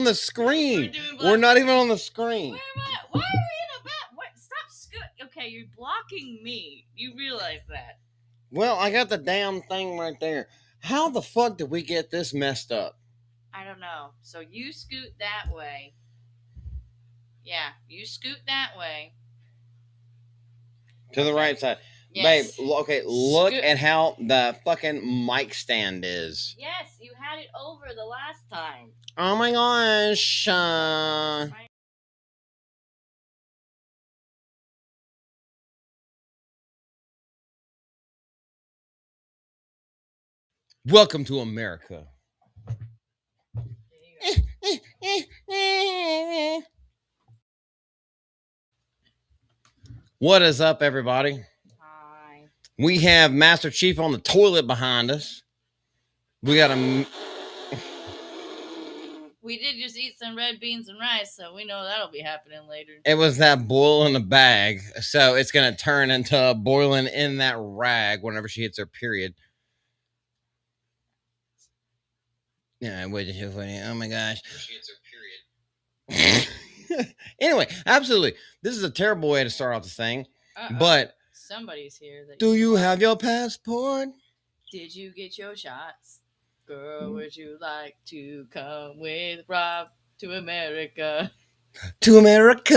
On the screen. We're not even on the screen. Why are we in a bat? What? Stop Okay, you're blocking me. You realize that? Well, I got the damn thing right there. How the fuck did we get this messed up? I don't know. So you scoot that way. Yeah, you scoot that way. To the right side. Yes. Babe, okay, look at how the fucking mic stand is. Yes, you had it over the last time. Oh my gosh. Welcome to America. What is up, everybody? Hi. We have Master Chief on the toilet behind us. We got a... We did just eat some red beans and rice, so we know that'll be happening later. It was that boil in the bag, so it's going to turn into boiling in that rag whenever she hits her period. Yeah, oh my gosh. She hits her period. Anyway, absolutely. This is a terrible way to start off the thing. But somebody's here. Do you have your passport? Did you get your shots? Girl, would you like to come with Rob to America? To America!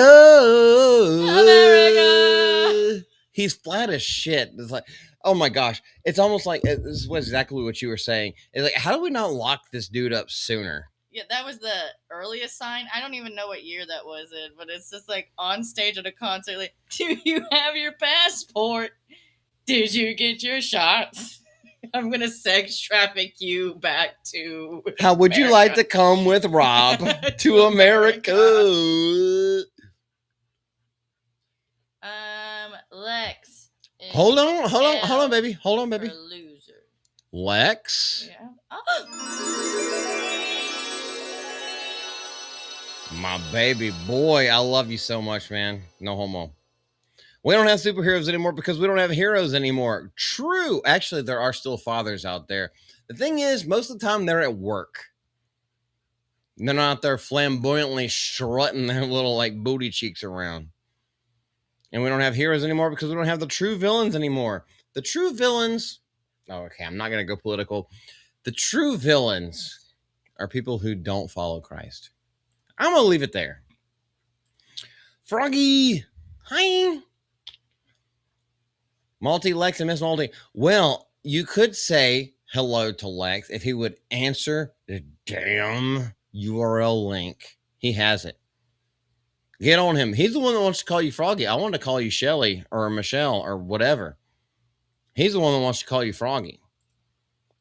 America! He's flat as shit. It's like, oh my gosh. It's almost like, this is exactly what you were saying. It's like, how do we not lock this dude up sooner? Yeah, that was the earliest sign. I don't even know what year that was in, but it's just like on stage at a concert, like, do you have your passport? Did you get your shots? I'm gonna sex traffic you back to How would America. You like to come with Rob to America? Lex. Hold on, baby. Hold on, baby. Loser. Lex. Yeah. My baby boy, I love you so much, man. No homo. We don't have superheroes anymore because we don't have heroes anymore. True. Actually, there are still fathers out there. The thing is, most of the time they're at work. They're not out there flamboyantly strutting their little like booty cheeks around. And we don't have heroes anymore because we don't have the true villains anymore. The true villains... Oh, okay, I'm not going to go political. The true villains are people who don't follow Christ. I'm going to leave it there. Froggy! Hi! Malty, Lex, and Miss Malty. Well, you could say hello to Lex if he would answer the damn URL link. He has it. Get on him. He's the one that wants to call you Froggy. I wanted to call you Shelly or Michelle or whatever. He's the one that wants to call you Froggy.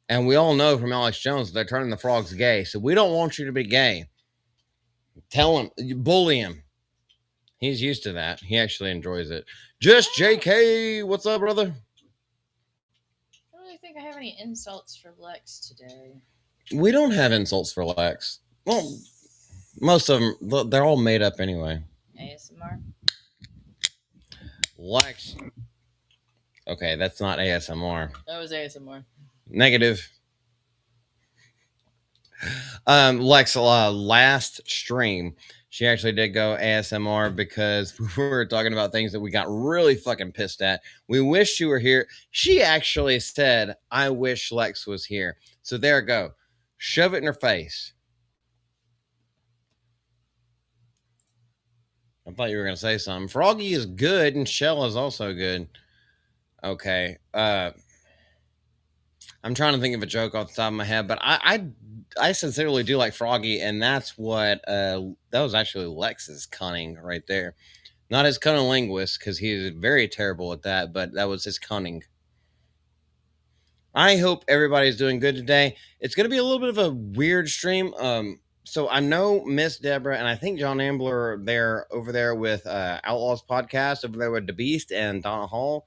And we all know from Alex Jones that they're turning the frogs gay. So we don't want you to be gay. Tell him. You bully him. He's used to that. He actually enjoys it. Just JK. What's up, brother? I don't really think I have any insults for Lex today. We don't have insults for Lex. Well, most of them, they're all made up anyway. ASMR? Lex. Okay, that's not ASMR. That was ASMR. Negative. Lex, last stream, she actually did go ASMR because we were talking about things that we got really fucking pissed at. We wish you were here. She actually said, I wish Lex was here. So there you go. Shove it in her face. I thought you were going to say something. Froggy is good and Shell is also good. Okay. I'm trying to think of a joke off the top of my head, but I sincerely do like Froggy, and that's what that was actually Lex's cunning right there. Not his cunning linguist, because he's very terrible at that, but that was his cunning. I hope everybody's doing good today. It's going to be a little bit of a weird stream. So I know Miss Deborah and I think John Ambler are over there with Outlaws Podcast over there with the Beast and Donna Hall.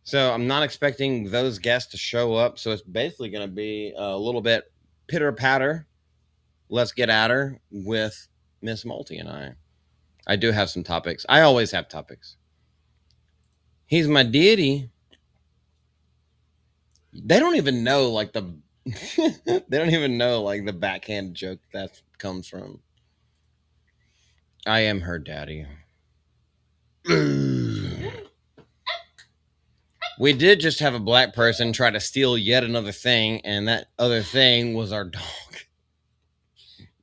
So I'm not expecting those guests to show up. So it's basically going to be a little bit pitter patter. Let's get at her with Miss Malty and I. I do have some topics. I always have topics. He's my deity. They don't even know like the they don't even know like the backhand joke that's comes from. I am her daddy. We did just have a black person try to steal yet another thing, and that other thing was our dog.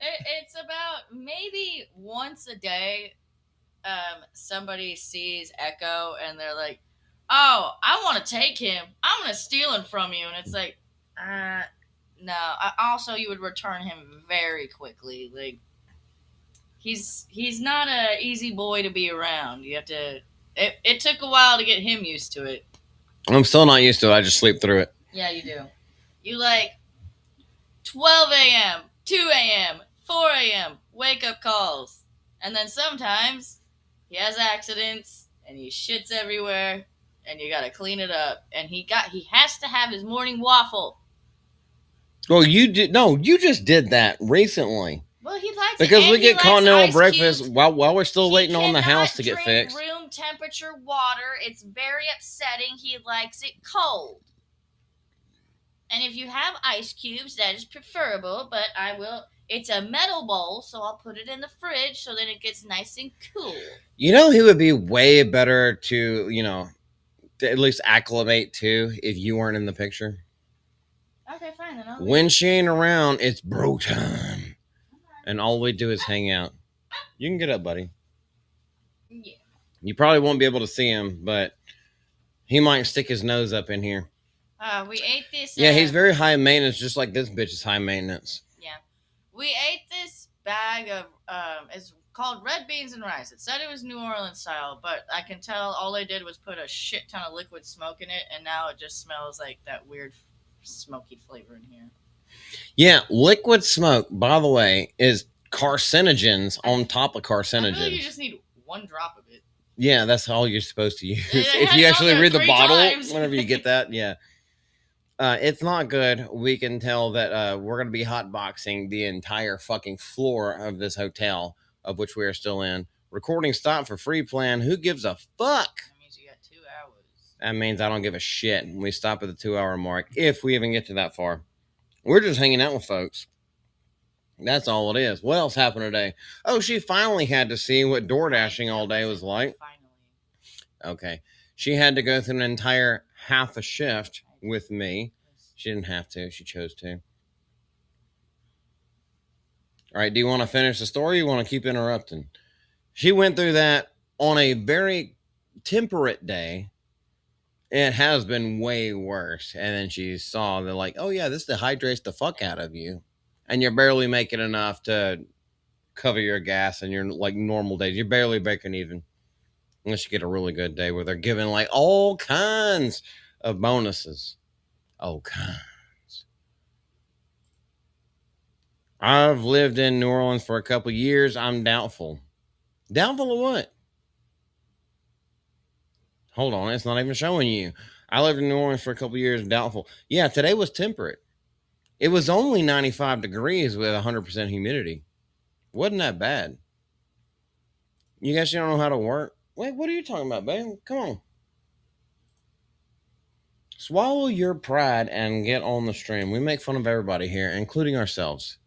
It's about maybe once a day. Somebody sees Echo and they're like, "Oh, I want to take him. I'm gonna steal him from you," and it's like, no. Also, you would return him very quickly. Like he's not a easy boy to be around. You have to. It took a while to get him used to it. I'm still not used to it. I just sleep through it. Yeah, you do. You like 12 a.m., 2 a.m., 4 a.m. wake up calls, and then sometimes he has accidents and he shits everywhere, and you gotta clean it up. And he has to have his morning waffle. Well, you did no. You just did that recently. Well, he likes Because it, we and he get likes continental ice breakfast cubes. while we're still He waiting on the cannot house to get drink fixed. room temperature water. It's very upsetting. He likes it cold. And if you have ice cubes, that is preferable. But I will. It's a metal bowl, so I'll put it in the fridge so that it gets nice and cool. You know who would be way better to, to at least acclimate to if you weren't in the picture? Okay, fine then. When she ain't around, it's bro time. And all we do is hang out. You can get up, buddy. Yeah. You probably won't be able to see him, but he might stick his nose up in here. We ate this. Yeah, he's very high maintenance, just like this bitch is high maintenance. Yeah. We ate this bag of, it's called red beans and rice. It said it was New Orleans style, but I can tell all they did was put a shit ton of liquid smoke in it, and now it just smells like that weird smoky flavor in here. Yeah, liquid smoke, by the way, is carcinogens on top of carcinogens. I feel like you just need one drop of it. Yeah, that's all you're supposed to use. Yeah, if you actually read the bottle, times. whenever you get that, yeah. It's not good. We can tell that we're going to be hotboxing the entire fucking floor of this hotel, of which we are still in. Recording stop for free plan. Who gives a fuck? That means you got 2 hours. That means I don't give a shit. We stop at the 2-hour mark, if we even get to that far. We're just hanging out with folks. That's all it is. What else happened today? Oh, she finally had to see what door dashing all day was like. Finally. Okay. She had to go through an entire half a shift with me. She didn't have to. She chose to. All right. Do you want to finish the story? Or you want to keep interrupting? She went through that on a very temperate day. It has been way worse. And then she saw that, like, oh, yeah, this dehydrates the fuck out of you. And you're barely making enough to cover your gas and your, like, normal days. You're barely breaking even. Unless you get a really good day where they're giving, like, all kinds of bonuses. All kinds. I've lived in New Orleans for a couple years. I'm doubtful. Doubtful of what? Hold on, it's not even showing you. I lived in New Orleans for a couple years. Doubtful. Yeah, today was temperate. It was only 95 degrees with 100% humidity. Wasn't that bad. You guys don't know how to work? Wait, what are you talking about, babe? Come on. Swallow your pride and get on the stream. We make fun of everybody here, including ourselves.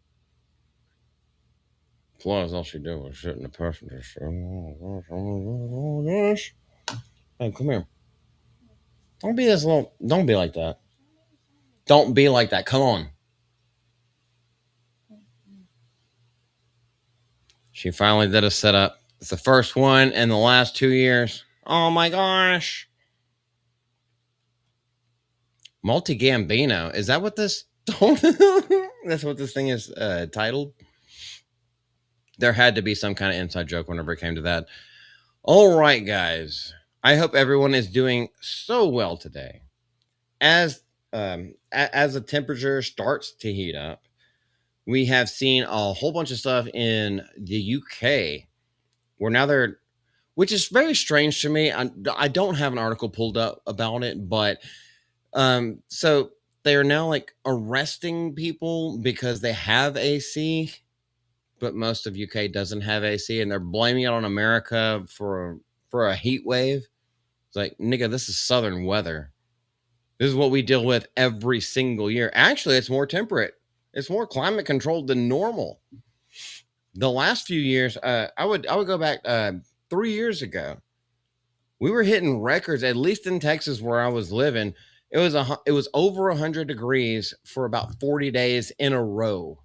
Plus, all she did was sit in the passenger seat. Hey, come here. Don't be this little. Don't be like that. Don't be like that. Come on. She finally did a setup. It's the first one in the last 2 years. Oh my gosh. Malty Gambino. Is that what this? That's what this thing is titled. There had to be some kind of inside joke whenever it came to that. All right, guys. I hope everyone is doing so well today. As the temperature starts to heat up, we have seen a whole bunch of stuff in the UK where now they're, which is very strange to me. I don't have an article pulled up about it, but so they are now like arresting people because they have AC, but most of UK doesn't have AC, and they're blaming it on America for a heat wave. It's like, nigga, this is southern weather. This is what we deal with every single year. Actually, it's more temperate. It's more climate controlled than normal. The last few years, I would go back 3 years ago. We were hitting records, at least in Texas where I was living. It was over 100 degrees for about 40 days in a row,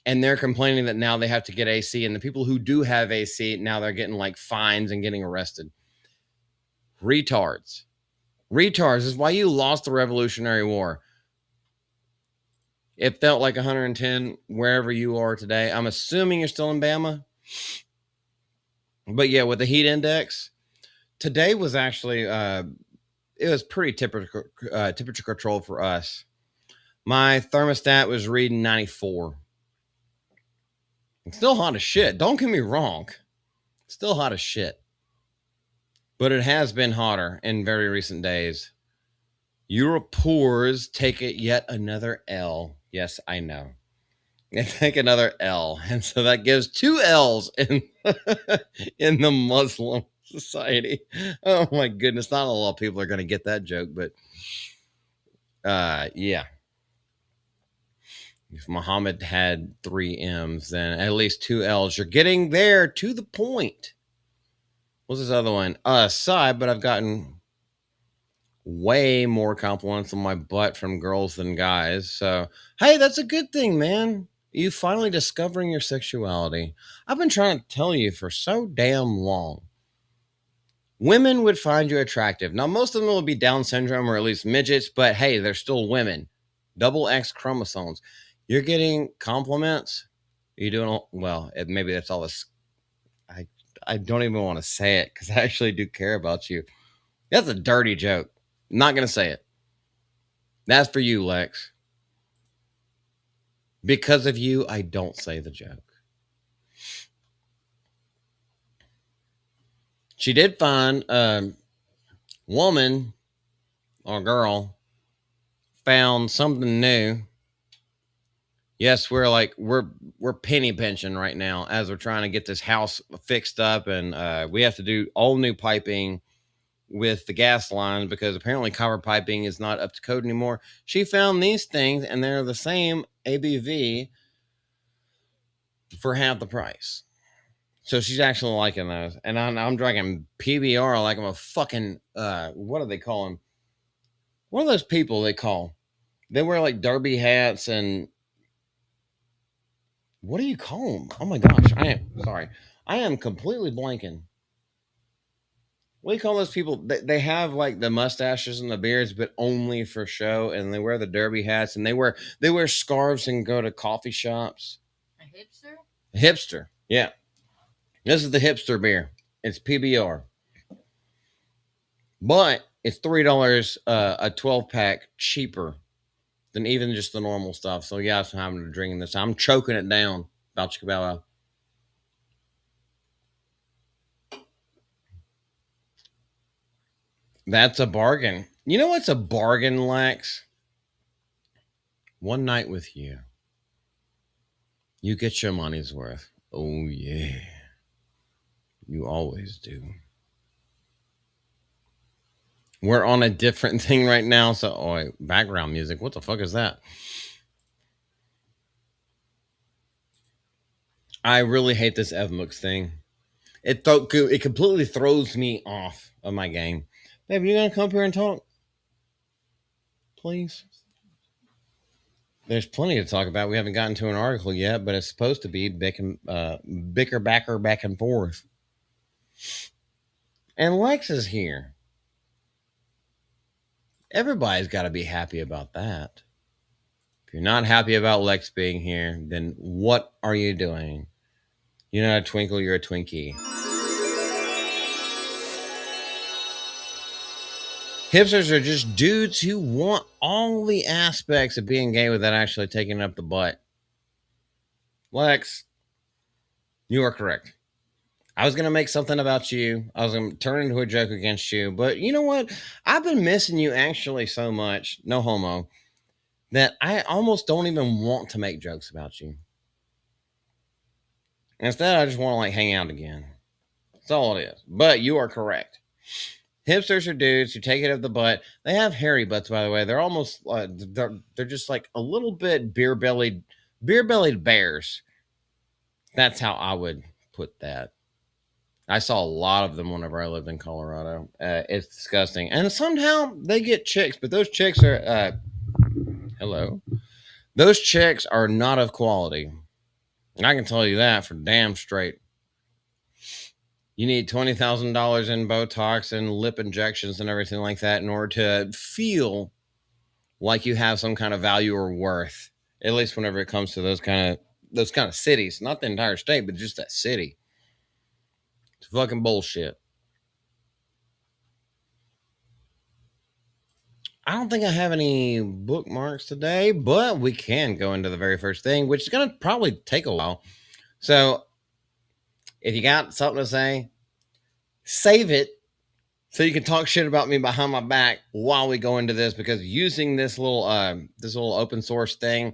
and they're complaining that now they have to get AC, and the people who do have AC now they're getting like fines and getting arrested. Retards, retards is why you lost the Revolutionary War. It felt like 110 wherever you are today. I'm assuming you're still in Bama, but yeah, with the heat index, today was actually it was pretty temperature control for us. My thermostat was reading 94. It's still hot as shit. Don't get me wrong. It's still hot as shit. But it has been hotter in very recent days. Europours take it yet another L. Yes, I know. They take another L. And so that gives two L's in, in the Muslim society. Oh my goodness. Not a lot of people are going to get that joke, but yeah. If Muhammad had three M's, then at least two L's. You're getting there to the point. What's this other one? Side, but I've gotten way more compliments on my butt from girls than guys. So, hey, that's a good thing, man. You finally discovering your sexuality. I've been trying to tell you for so damn long. Women would find you attractive. Now, most of them will be Down syndrome or at least midgets, but hey, they're still women. Double X chromosomes. You're getting compliments. You're doing well. Maybe that's all this. I don't even want to say it because I actually do care about you. That's a dirty joke. I'm not gonna say it. That's for you, Lex. Because of you, I don't say the joke. She did find a woman or girl found something new. Yes, we're penny pinching right now as we're trying to get this house fixed up, and we have to do all new piping with the gas line because apparently copper piping is not up to code anymore. She found these things, and they're the same ABV for half the price. So she's actually liking those, and I'm drinking PBR like I'm a fucking what do they call them? What are those people they call? They wear like derby hats and what do you call them? Oh my gosh, I am sorry. I am completely blanking. What do you call those people? They have like the mustaches and the beards, but only for show, and they wear the derby hats and they wear scarves and go to coffee shops. A hipster? Hipster, yeah. This is the hipster beer. It's PBR, but it's $3 a 12 pack cheaper than even just the normal stuff. So yeah, I'm having to drink this. I'm choking it down. About Cabela. That's a bargain. You know what's a bargain, Lex? One night with you. You get your money's worth. Oh yeah. You always do. We're on a different thing right now. So, oh, wait, background music. What the fuck is that? I really hate this Evmux thing. It completely throws me off of my game. Babe, you gonna come up here and talk, please? There's plenty to talk about. We haven't gotten to an article yet, but it's supposed to be bicker backer back and forth. And Lex is here. Everybody's got to be happy about that. If you're not happy about Lex being here, then what are you doing? You're not a twinkle, you're a Twinkie. Hipsters are just dudes who want all the aspects of being gay without actually taking up the butt. Lex, you are correct. I was going to make something about you. I was going to turn into a joke against you. But you know what? I've been missing you actually so much, no homo, that I almost don't even want to make jokes about you. Instead, I just want to like hang out again. That's all it is. But you are correct. Hipsters are dudes who take it up the butt. They have hairy butts, by the way. They're almost they're just like a little bit beer bellied bears. That's how I would put that. I saw a lot of them whenever I lived in Colorado. It's disgusting, and somehow they get chicks, but those chicks are hello. Those chicks are not of quality. I can tell you that for damn straight. You need $20,000 in Botox and lip injections and everything like that in order to feel like you have some kind of value or worth. At least whenever it comes to those kind of cities, not the entire state, but just that city. It's fucking bullshit. I don't think I have any bookmarks today, but we can go into the very first thing, which is going to probably take a while. So if you got something to say, save it so you can talk shit about me behind my back while we go into this, because using this little open source thing,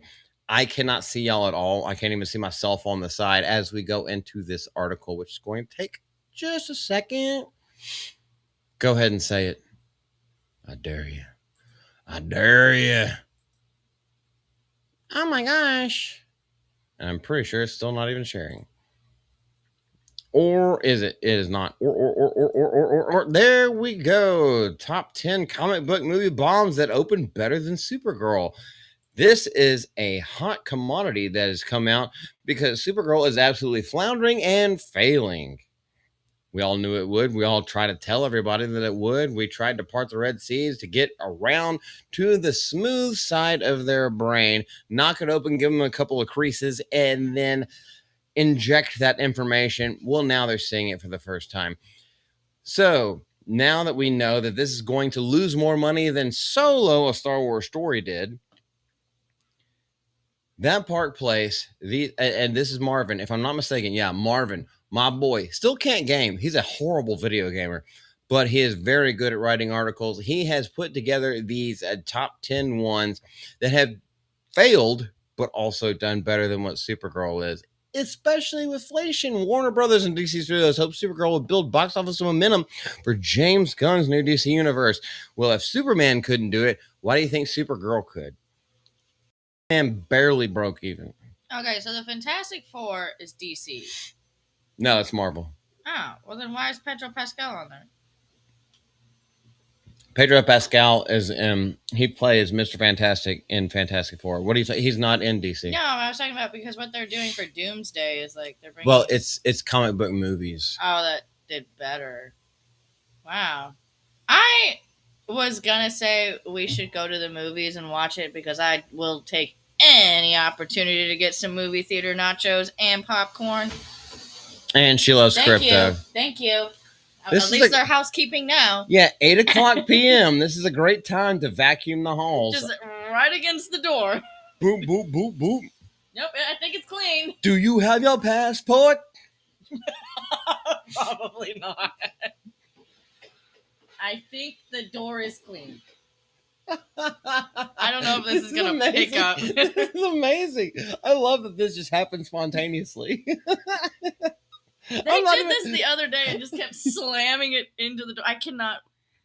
I cannot see y'all at all. I can't even see myself on the side as we go into this article, which is going to take just a second. Go ahead and say it. I dare you. I dare you. Oh my gosh. And I'm pretty sure it's still not even sharing. Or is it? It is not. Or. There we go. Top 10 comic book movie bombs that open better than Supergirl. This is a hot commodity that has come out because Supergirl is absolutely floundering and failing. We all knew it would. We all tried to tell everybody that it would. We tried to part the Red Seas to get around to the smooth side of their brain, knock it open, give them a couple of creases, and then inject that information. Well, now they're seeing it for the first time. So now that we know that this is going to lose more money than Solo, a Star Wars story, did, that Park Place, and this is Marvin, if I'm not mistaken. Yeah, Marvin, my boy, still can't game. He's a horrible video gamer, but he is very good at writing articles. He has put together these top 10 ones that have failed, but also done better than what Supergirl is. Especially with inflation, Warner Brothers and DC Studios hope Supergirl will build box office momentum for James Gunn's new DC universe. Well, if Superman couldn't do it, why do you think Supergirl could? And barely broke even. Okay, so the Fantastic Four is DC. No, it's Marvel. Oh, well then why is Pedro Pascal on there? Pedro Pascal is he plays Mr. Fantastic in Fantastic Four. What do you say? He's not in DC. No, I was talking about because what they're doing for Doomsday is like they're bringing. Well, it's comic book movies. Oh, that did better. Wow. I was gonna say we should go to the movies and watch it because I will take any opportunity to get some movie theater nachos and popcorn. And she loves crypto. Thank you. This At least they're housekeeping now. Yeah, 8 o'clock p.m. This is a great time to vacuum the halls. Just right against the door. Boop, boop, boop, boop. Nope, I think it's clean. Do you have your passport? Probably not. I think the door is clean. I don't know if this is going to pick up. This is amazing. I love that this just happened spontaneously. They did this the other day and just kept slamming it into the door. I cannot.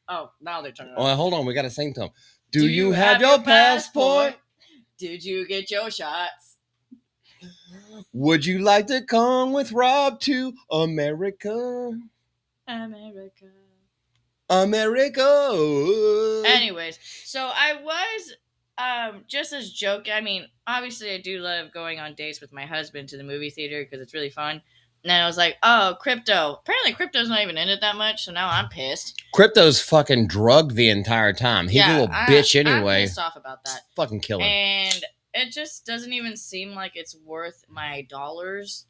Oh, now they're turning it on. Well, hold on. We got to sing to them. Do you have your passport? Did you get your shots? Would you like to come with Rob to America? America. Anyways, so I was just as joke. I mean, obviously, I do love going on dates with my husband to the movie theater because it's really fun. And then I was like, oh, Crypto. Apparently, Crypto's not even in it that much, so now I'm pissed. Crypto's fucking drugged the entire time. He's a little bitch anyway. I'm pissed off about that. Fucking kill him. And it just doesn't even seem like it's worth my dollars.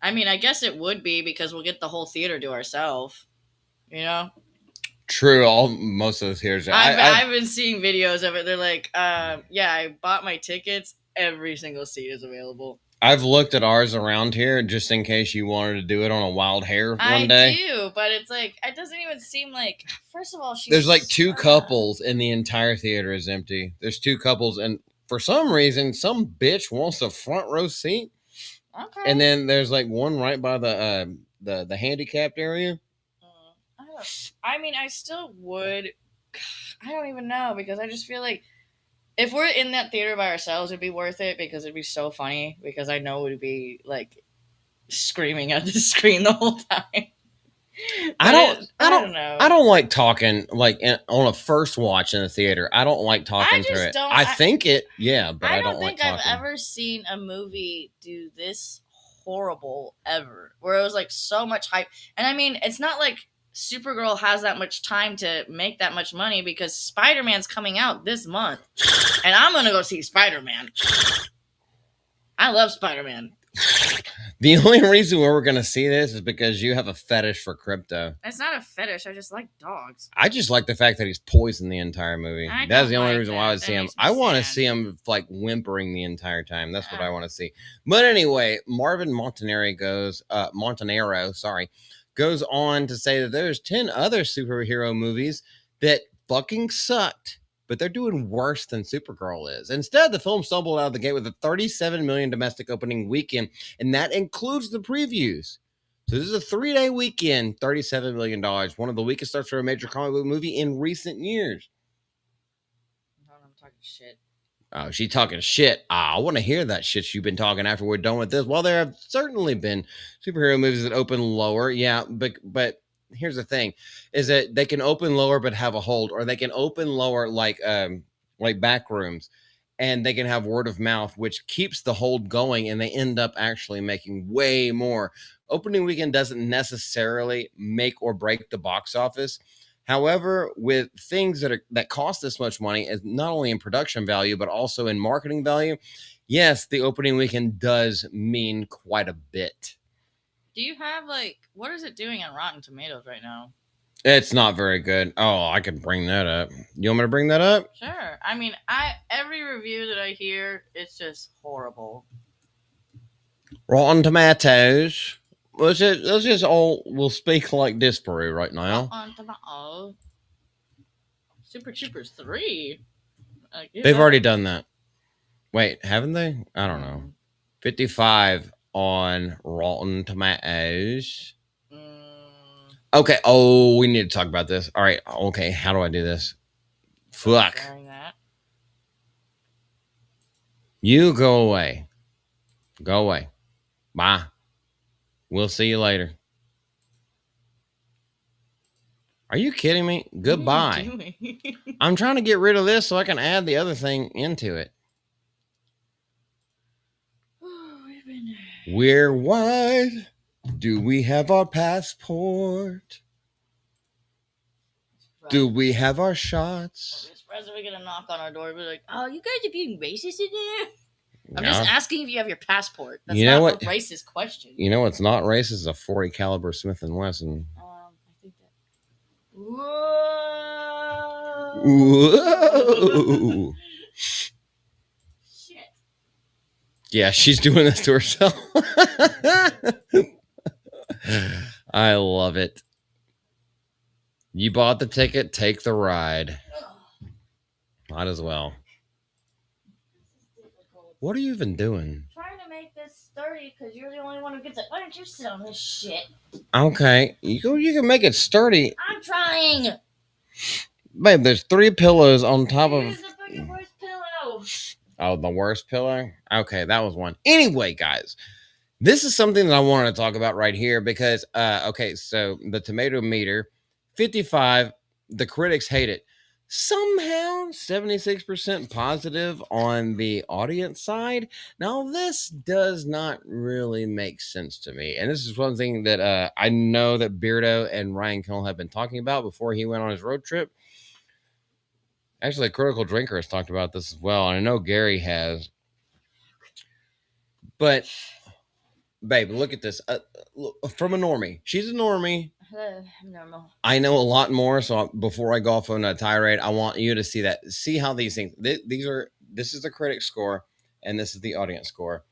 I mean, I guess it would be because we'll get the whole theater to ourselves. You know? True. Most of the theaters. I've been seeing videos of it. They're like, yeah, I bought my tickets. Every single seat is available. I've looked at ours around here just in case you wanted to do it on a wild hair one day. I do, but it's like, it doesn't even seem like, first of all, there's like two couples and the entire theater is empty. There's two couples, and for some reason, some bitch wants the front row seat. Okay. And then there's like one right by the handicapped area. I mean, I still would. I don't even know because I just feel like if we're in that theater by ourselves, it'd be worth it because it'd be so funny because I know it would be like screaming at the screen the whole time. I don't know. I don't like talking like on a first watch in the theater. I don't like talking through it. I think it, yeah, but I don't think like I've ever seen a movie do this horrible ever, where it was like so much hype. And I mean, it's not like Supergirl has that much time to make that much money because Spider-Man's coming out this month, and I'm gonna go see Spider-Man. I love Spider-Man. The only reason why we're gonna see this is because you have a fetish for crypto. It's not a fetish. I just like dogs. I just like the fact that he's poisoned the entire movie. That's the only reason why I would see him. I want to see him like whimpering the entire time. That's what I want to see. But anyway, Marvin Montanaro goes on to say that there's 10 other superhero movies that fucking sucked, but they're doing worse than Supergirl is. Instead, the film stumbled out of the gate with a $37 million domestic opening weekend, and that includes the previews. So this is a 3-day weekend, $37 million, one of the weakest starts for a major comic book movie in recent years. I'm talking shit. Oh, she's talking shit. I want to hear that shit you've been talking after we're done with this. Well, there have certainly been superhero movies that open lower. Yeah, but here's the thing, is that they can open lower but have a hold, or they can open lower like back rooms, and they can have word of mouth, which keeps the hold going, and they end up actually making way more. Opening weekend doesn't necessarily make or break the box office. However, with things that cost this much money, is not only in production value but also in marketing value, yes, the opening weekend does mean quite a bit. Do you have what is it doing on Rotten Tomatoes right now? It's not very good. Oh, I could bring that up. You want me to bring that up? Sure. I mean, every review that I hear, it's just horrible. Rotten Tomatoes. Let's just all we'll speak like Disparu right now. Rotten Tomatoes. Super Troopers 3. They've already done that. Wait, haven't they? I don't know. 55 on Rotten Tomatoes. Okay. Oh, we need to talk about this. All right. Okay. How do I do this? Fuck. You go away. Go away. Bye. We'll see you later. Are you kidding me? Goodbye. I'm trying to get rid of this so I can add the other thing into it. We're white. Do we have our passport? Do we have our shots? This president are gonna knock on our door and be like, "Oh, you guys are being racist in there." I'm just asking if you have your passport. That's not a racist question. You know what's not racist is a 40 caliber Smith & Wesson. I think that. Whoa. Shit. Yeah, she's doing this to herself. I love it. You bought the ticket, take the ride. Might as well. What are you even doing? Trying to make this sturdy because you're the only one who gets it. Why don't you sit on this shit? Okay, you can make it sturdy. I'm trying. Babe, there's 3 pillows on top of. Here's the fucking worst pillow. Oh, the worst pillow? Okay, that was one. Anyway, guys, this is something that I wanted to talk about right here because, okay, so the tomato meter, 55, the critics hate it. Somehow 76% positive on the audience side. Now, this does not really make sense to me. And this is one thing that I know that Beardo and Ryan Kill have been talking about before he went on his road trip. Actually, Critical Drinker has talked about this as well. And I know Gary has. But, babe, look at this. From a normie. She's a normie. Normal. I know a lot more, so before I go off on a tirade, I want you to see that. See how these things. This is the critic score, and this is the audience score.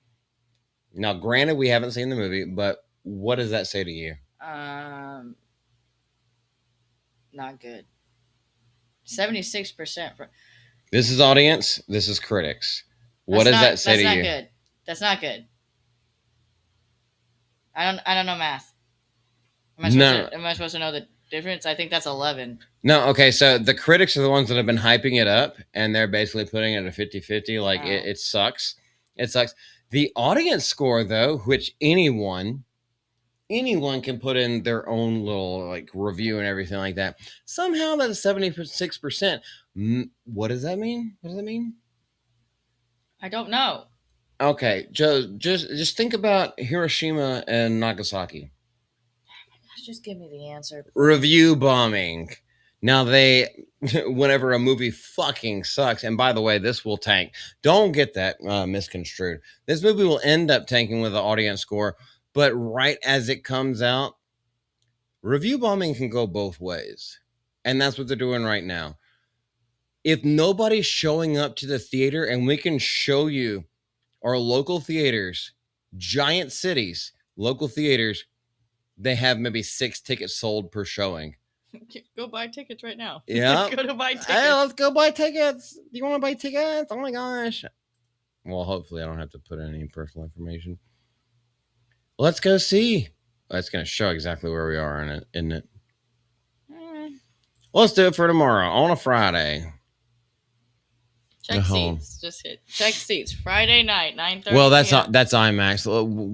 Now, granted, we haven't seen the movie, but what does that say to you? Not good. 76%. This is audience. This is critics. What does that say to you? That's not good. That's not good. I don't know math. Am I supposed to know the difference? I think that's 11. No, okay, so the critics are the ones that have been hyping it up, and they're basically putting it at 50-50. Like, it sucks. It sucks. The audience score, though, which anyone anyone can put in their own little like review and everything like that. Somehow that is 76%. What does that mean? What does that mean? I don't know. Okay, Joe, just think about Hiroshima and Nagasaki. Just give me the answer. Please. Review bombing. Now they, whenever a movie fucking sucks, and by the way, this will tank. Don't get that misconstrued. This movie will end up tanking with the audience score, but right as it comes out, review bombing can go both ways, and that's what they're doing right now. If nobody's showing up to the theater, and we can show you our local theaters, giant cities, local theaters, they have maybe 6 tickets sold per showing. Go buy tickets right now. Yeah. Go to buy tickets. Hey, let's go buy tickets. Do you want to buy tickets? Oh my gosh. Well, hopefully I don't have to put in any personal information. Let's go see. That's going to show exactly where we are in it, isn't it? Let's do it for tomorrow on a Friday. Check seats. Just hit check seats. Friday night, 9:30. Well, that's not, that's IMAX.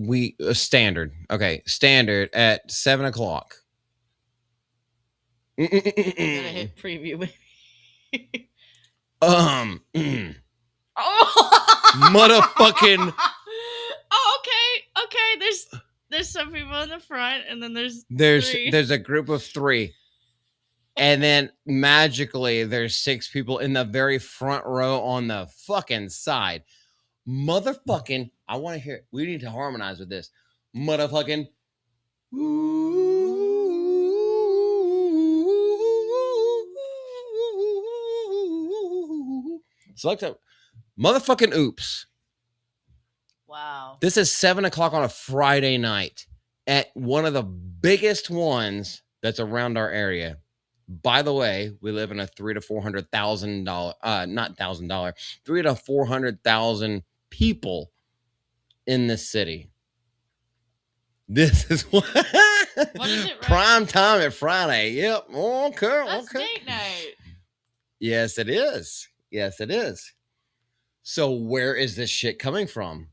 We standard. Okay, standard at 7 o'clock. I'm gonna hit preview. Oh, Oh, motherfucking. Oh, okay. There's some people in the front, and then there's there's a group of 3. And then magically there's 6 people in the very front row on the fucking side. Motherfucking, I want to hear, we need to harmonize with this. Motherfucking. Select a motherfucking oops. Wow. This is 7 o'clock on a Friday night at one of the biggest ones that's around our area. By the way, we live in a $300,000 to $400,000, not $1,000, 300,000 to 400,000 people in this city. This is what is it? Right? Prime time at Friday. Yep. Okay. That's okay. date night. Yes, it is. Yes, it is. So where is this shit coming from?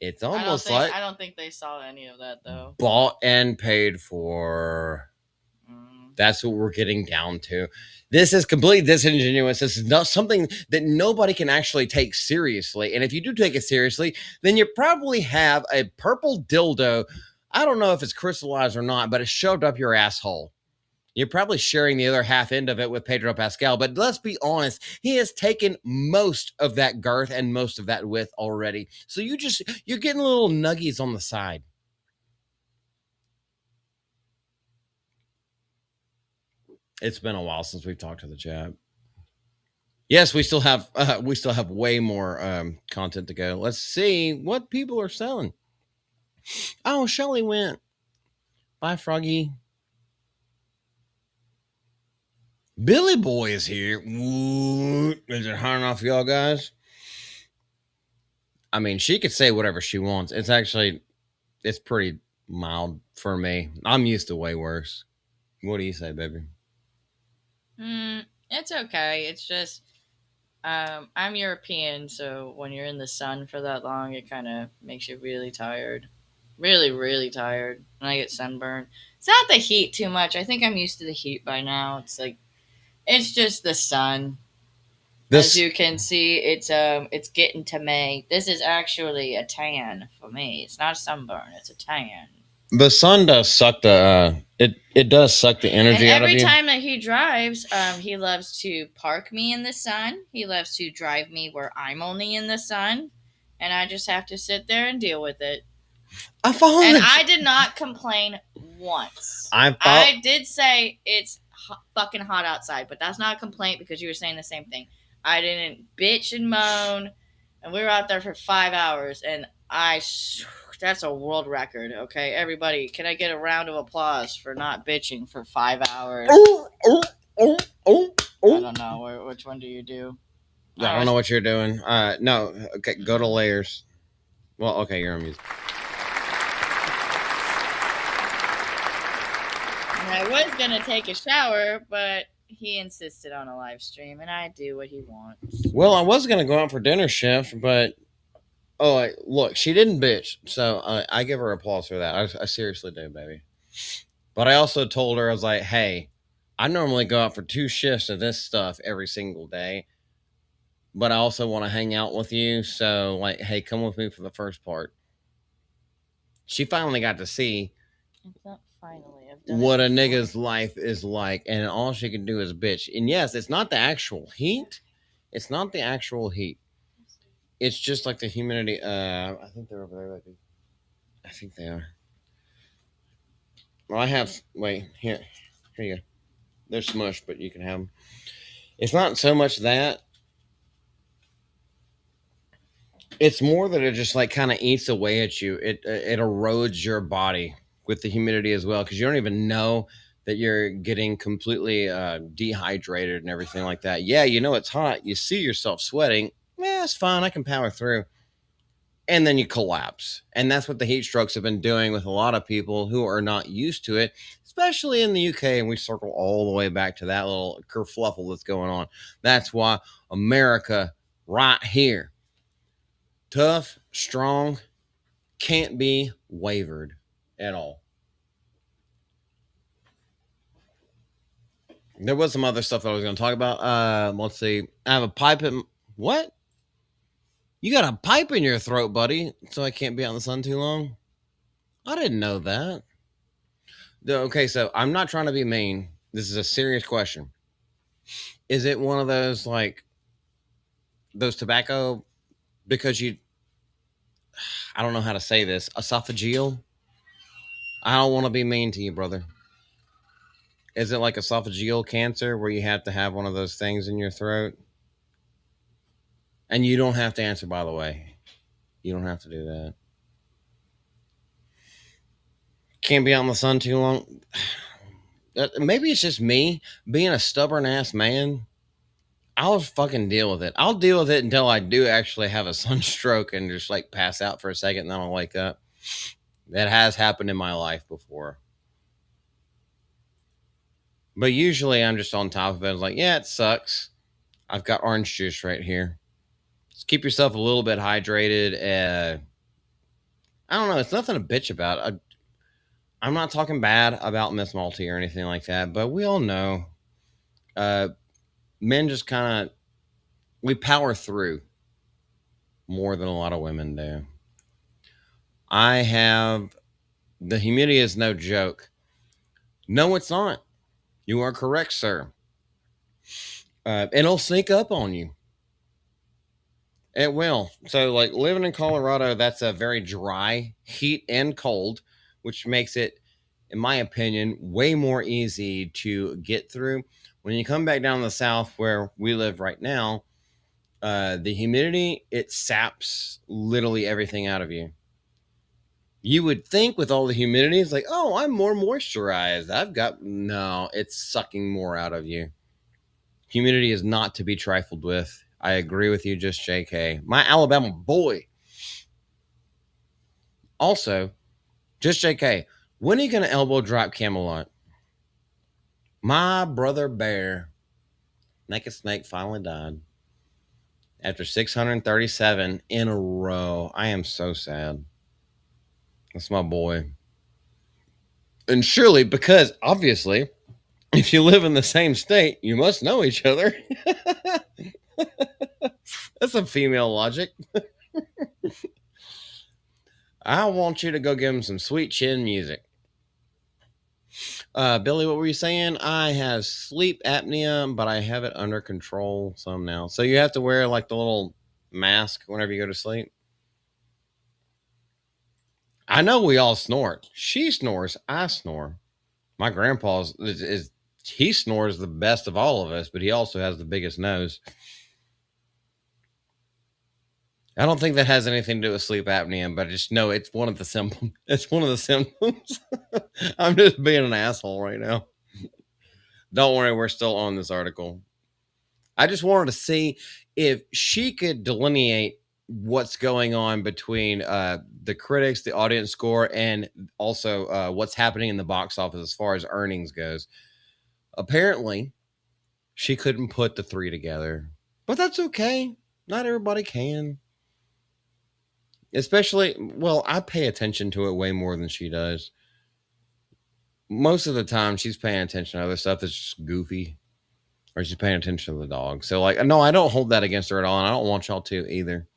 It's almost like I don't think they saw any of that though. Bought and paid for. That's what we're getting down to. This is completely disingenuous. This is not something that nobody can actually take seriously. And if you do take it seriously, then you probably have a purple dildo. I don't know if it's crystallized or not, but it's shoved up your asshole. You're probably sharing the other half end of it with Pedro Pascal. But let's be honest, he has taken most of that girth and most of that width already. So you're getting little nuggies on the side. It's been a while since we've talked to the chat. Yes, we still have way more content to go. Let's see what people are selling. Oh, Shelly went. Bye, Froggy. Billy Boy is here. Ooh, is it hard enough for y'all guys? I mean, she could say whatever she wants. It's pretty mild for me. I'm used to way worse. What do you say, baby? It's okay. It's just, I'm European, so when you're in the sun for that long, it kind of makes you really tired. Really, really tired. And I get sunburned. It's not the heat too much. I think I'm used to the heat by now. It's just the sun. As you can see, it's getting to me. This is actually a tan for me. It's not a sunburn. It's a tan. The sun does suck it does suck the energy out of you. Every time that he drives, he loves to park me in the sun. He loves to drive me where I'm only in the sun, and I just have to sit there and deal with it. I did not complain once. I did say it's fucking hot outside, but that's not a complaint because you were saying the same thing. I didn't bitch and moan, and we were out there for 5 hours, and that's a world record, okay? Everybody, can I get a round of applause for not bitching for 5 hours? I don't know. Which one do you do? I don't know what you're doing. No. Okay, go to layers. Well, okay, you're on music. I was going to take a shower, but he insisted on a live stream, and I do what he wants. Well, I was going to go out for dinner shift, but Oh, look, she didn't bitch, so I give her applause for that. I seriously do, baby. But I also told her, I was like, hey, I normally go out for 2 shifts of this stuff every single day, but I also want to hang out with you. So, like, hey, come with me for the first part. She finally got to see It's not finally. I've done what it a before. nigga's life is like, and all she can do is bitch. And yes, it's not the actual heat. It's not the actual heat. It's just like the humidity. I think they're over there. I think they are. Well, I have. Wait, here you go. They're smushed, but you can have them. It's not so much that. It's more that it just like kind of eats away at you. It erodes your body with the humidity as well because you don't even know that you're getting completely dehydrated and everything like that. Yeah, you know it's hot. You see yourself sweating. Yeah, it's fine. I can power through. And then you collapse. And that's what the heat strokes have been doing with a lot of people who are not used to it, especially in the UK. And we circle all the way back to that little kerfluffle that's going on. That's why America, right here, tough, strong, can't be wavered at all. There was some other stuff that I was going to talk about. Let's see. I have a pipe in. What? You got a pipe in your throat, buddy, so I can't be out in the sun too long? I didn't know that. Okay, so I'm not trying to be mean. This is a serious question. Is it one of those like those tobacco because you I don't know how to say this, esophageal? I don't want to be mean to you, brother. Is it like esophageal cancer where you have to have one of those things in your throat? And you don't have to answer, by the way. You don't have to do that. Can't be out in the sun too long. Maybe it's just me being a stubborn ass man. I'll fucking deal with it. I'll deal with it until I do actually have a sunstroke and just like pass out for a second and then I'll wake up. That has happened in my life before. But usually I'm just on top of it. I was like, yeah, it sucks. I've got orange juice right here. Just keep yourself a little bit hydrated. I don't know. It's nothing to bitch about. I'm not talking bad about Miss Malty or anything like that, but we all know uh, men just kind of, we power through more than a lot of women do. I have, the humidity is no joke. No, it's not. You are correct, sir. It'll sneak up on you. It will. So, like living in Colorado, that's a very dry heat and cold, which makes it, in my opinion, way more easy to get through. When you come back down the south where we live right now, the humidity, it saps literally everything out of you. You would think with all the humidity, it's like, oh, I'm more moisturized. No, it's sucking more out of you. Humidity is not to be trifled with. I agree with you, just JK. My Alabama boy. Also, just JK, when are you going to elbow drop Camelot? My brother Bear, Naked Snake, finally died after 637 in a row. I am so sad. That's my boy. And surely, because obviously, if you live in the same state, you must know each other. That's some female logic. I want you to go give him some sweet chin music. Billy, what were you saying? I have sleep apnea, but I have it under control some now. So you have to wear like the little mask whenever you go to sleep. I know we all snore. She snores. I snore. My grandpa's is he snores the best of all of us, but he also has the biggest nose. I don't think that has anything to do with sleep apnea, but I just know it's one of the symptoms. It's one of the symptoms. I'm just being an asshole right now. Don't worry, we're still on this article. I just wanted to see if she could delineate what's going on between the critics, the audience score, and also what's happening in the box office as far as earnings goes. Apparently, she couldn't put the three together, but that's okay. Not everybody can. Especially, well, I pay attention to it way more than she does. Most of the time, she's paying attention to other stuff that's just goofy, or she's paying attention to the dog. So, like, no, I don't hold that against her at all, and I don't want y'all to either.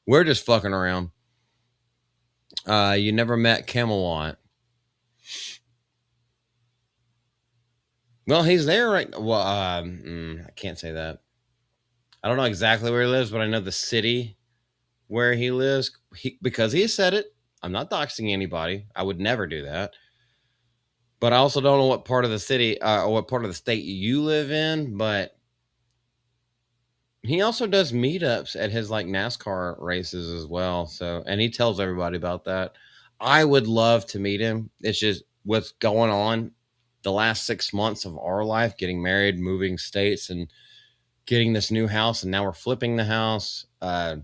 We're just fucking around. You never met Camelot. Well, he's there right. Well, I can't say that. I don't know exactly where he lives, but I know the city where he lives because he said it. I'm not doxing anybody. I would never do that. But I also don't know what part of the city or what part of the state you live in. But he also does meetups at his like NASCAR races as well. So, and he tells everybody about that. I would love to meet him. It's just what's going on the last 6 months of our life, getting married, moving states, and getting this new house. And now we're flipping the house. I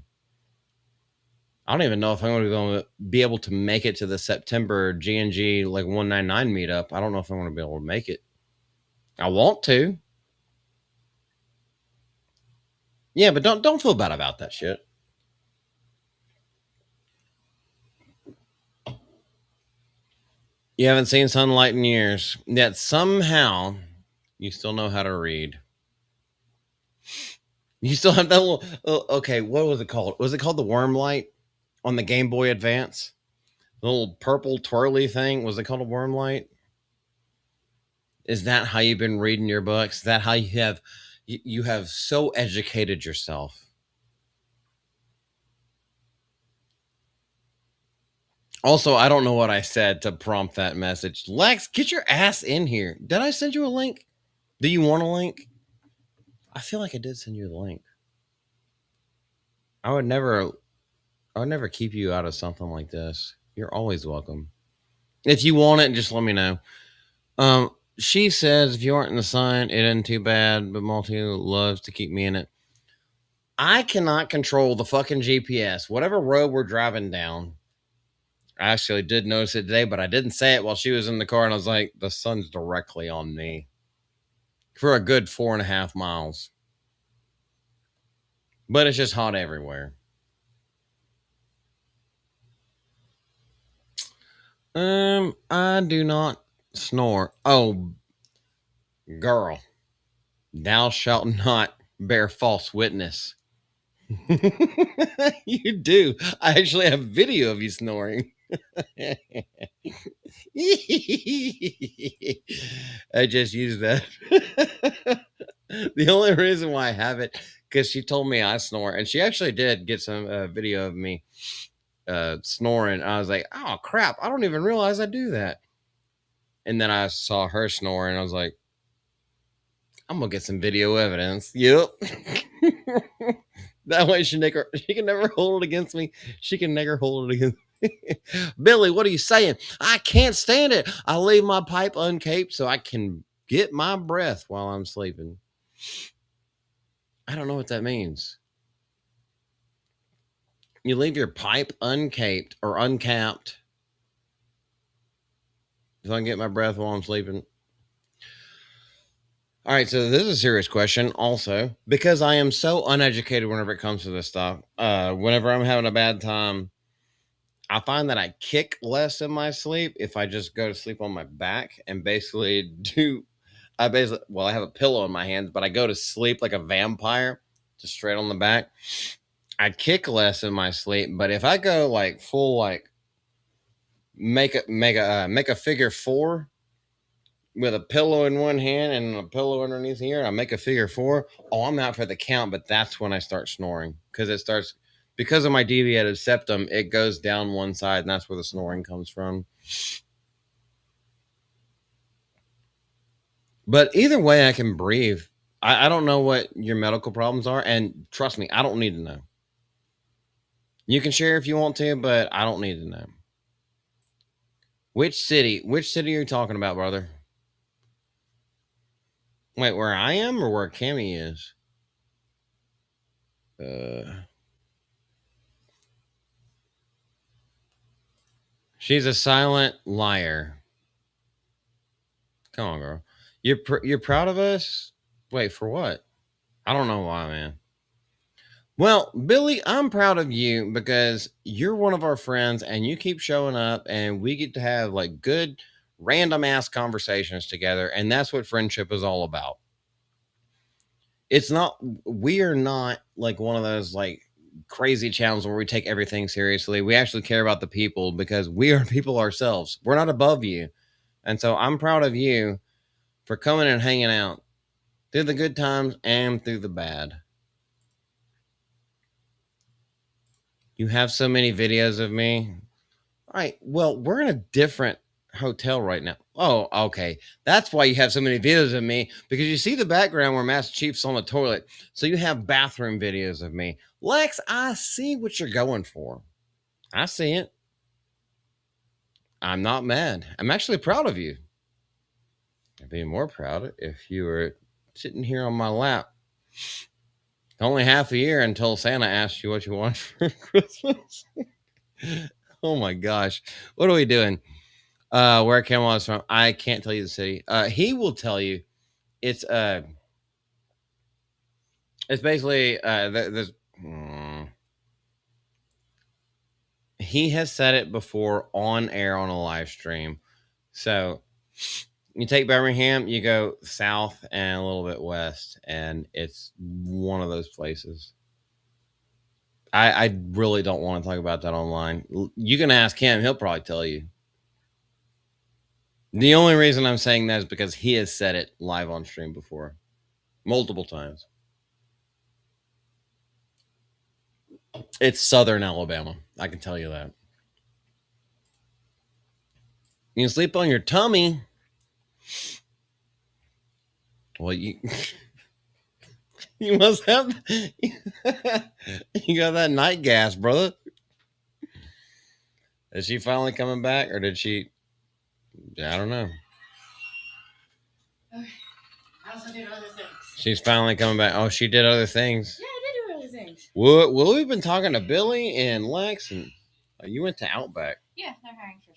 don't even know if I'm going to be able to make it to the September G&G like 199 meetup. I don't know if I'm going to be able to make it. I want to. Yeah, but don't feel bad about that shit. You haven't seen sunlight in years, yet somehow you still know how to read. You still have that little. Okay, what was it called? Was it called the worm light on the Game Boy Advance? The little purple twirly thing. Was it called a worm light? Is that how you've been reading your books? Is that how you have so educated yourself? Also, I don't know what I said to prompt that message. Lex, get your ass in here. Did I send you a link? Do you want a link? I feel like I did send you the link. I would never keep you out of something like this. You're always welcome. If you want it, just let me know. She says if you aren't in the sign, it isn't too bad, but Malty loves to keep me in it. I cannot control the fucking GPS. Whatever road we're driving down, I actually did notice it today, but I didn't say it while she was in the car, and I was like, the sun's directly on me for a good 4.5 miles. But it's just hot everywhere. I do not snore. Oh, girl, thou shalt not bear false witness. You do. I actually have video of you snoring. I just used that. The only reason why I have it because she told me I snore, and she actually did get some video of me snoring. I was like, "Oh crap! I don't even realize I do that." And then I saw her snoring. I was like, "I'm gonna get some video evidence." Yep. That way she can never hold it against me. She can never hold it against me. Billy, what are you saying? I can't stand it. I leave my pipe uncaped so I can get my breath while I'm sleeping. I don't know what that means. You leave your pipe uncaped or uncapped so I can get my breath while I'm sleeping. All right, so this is a serious question also because I am so uneducated whenever it comes to this stuff. Whenever I'm having a bad time, I find that I kick less in my sleep if I just go to sleep on my back and basically I have a pillow in my hands, but I go to sleep like a vampire, just straight on the back. I kick less in my sleep, but if I go like full like make a figure four with a pillow in one hand and a pillow underneath here, and I make a figure four. Oh, I'm out for the count, but that's when I start snoring because of my deviated septum. It goes down one side, and that's where the snoring comes from. But either way, I can breathe. I don't know what your medical problems are, and trust me, I don't need to know. You can share if you want to, but I don't need to know. Which city? Which city are you talking about, brother? Wait, where I am or where Cammy is? Uh, she's a silent liar. Come on, girl. You're proud of us? Wait, for what? I don't know why, man. Well, Billy, I'm proud of you because you're one of our friends and you keep showing up and we get to have like good random ass conversations together and that's what friendship is all about. It's not we are not like one of those like crazy channels where we take everything seriously. We actually care about the people because we are people ourselves. We're not above you. And so I'm proud of you for coming and hanging out through the good times and through the bad. You have so many videos of me. All right. Well, we're in a different hotel right now. Oh, okay. That's why you have so many videos of me because you see the background where Master Chief's on the toilet. So you have bathroom videos of me. Lex, I see what you're going for. I see it. I'm not mad. I'm actually proud of you. I'd be more proud if you were sitting here on my lap. Only half a year until Santa asked you what you want for Christmas. Oh my gosh. What are we doing? Where Camelot is from. I can't tell you the city. He will tell you. It's it's basically there's he has said it before on air on a live stream. So you take Birmingham, you go south and a little bit west, and it's one of those places. I really don't want to talk about that online. You can ask him; he'll probably tell you. The only reason I'm saying that is because he has said it live on stream before, multiple times. It's Southern Alabama. I can tell you that. You can sleep on your tummy. Well, you you must have you got that night gas, brother. Is she finally coming back, or did she? I don't know. I also did other things. She's finally coming back. Oh, she did other things. Yeah, I did do other things. Well, we've been talking to Billy and Lex, and you went to Outback. Yeah, they're hiring for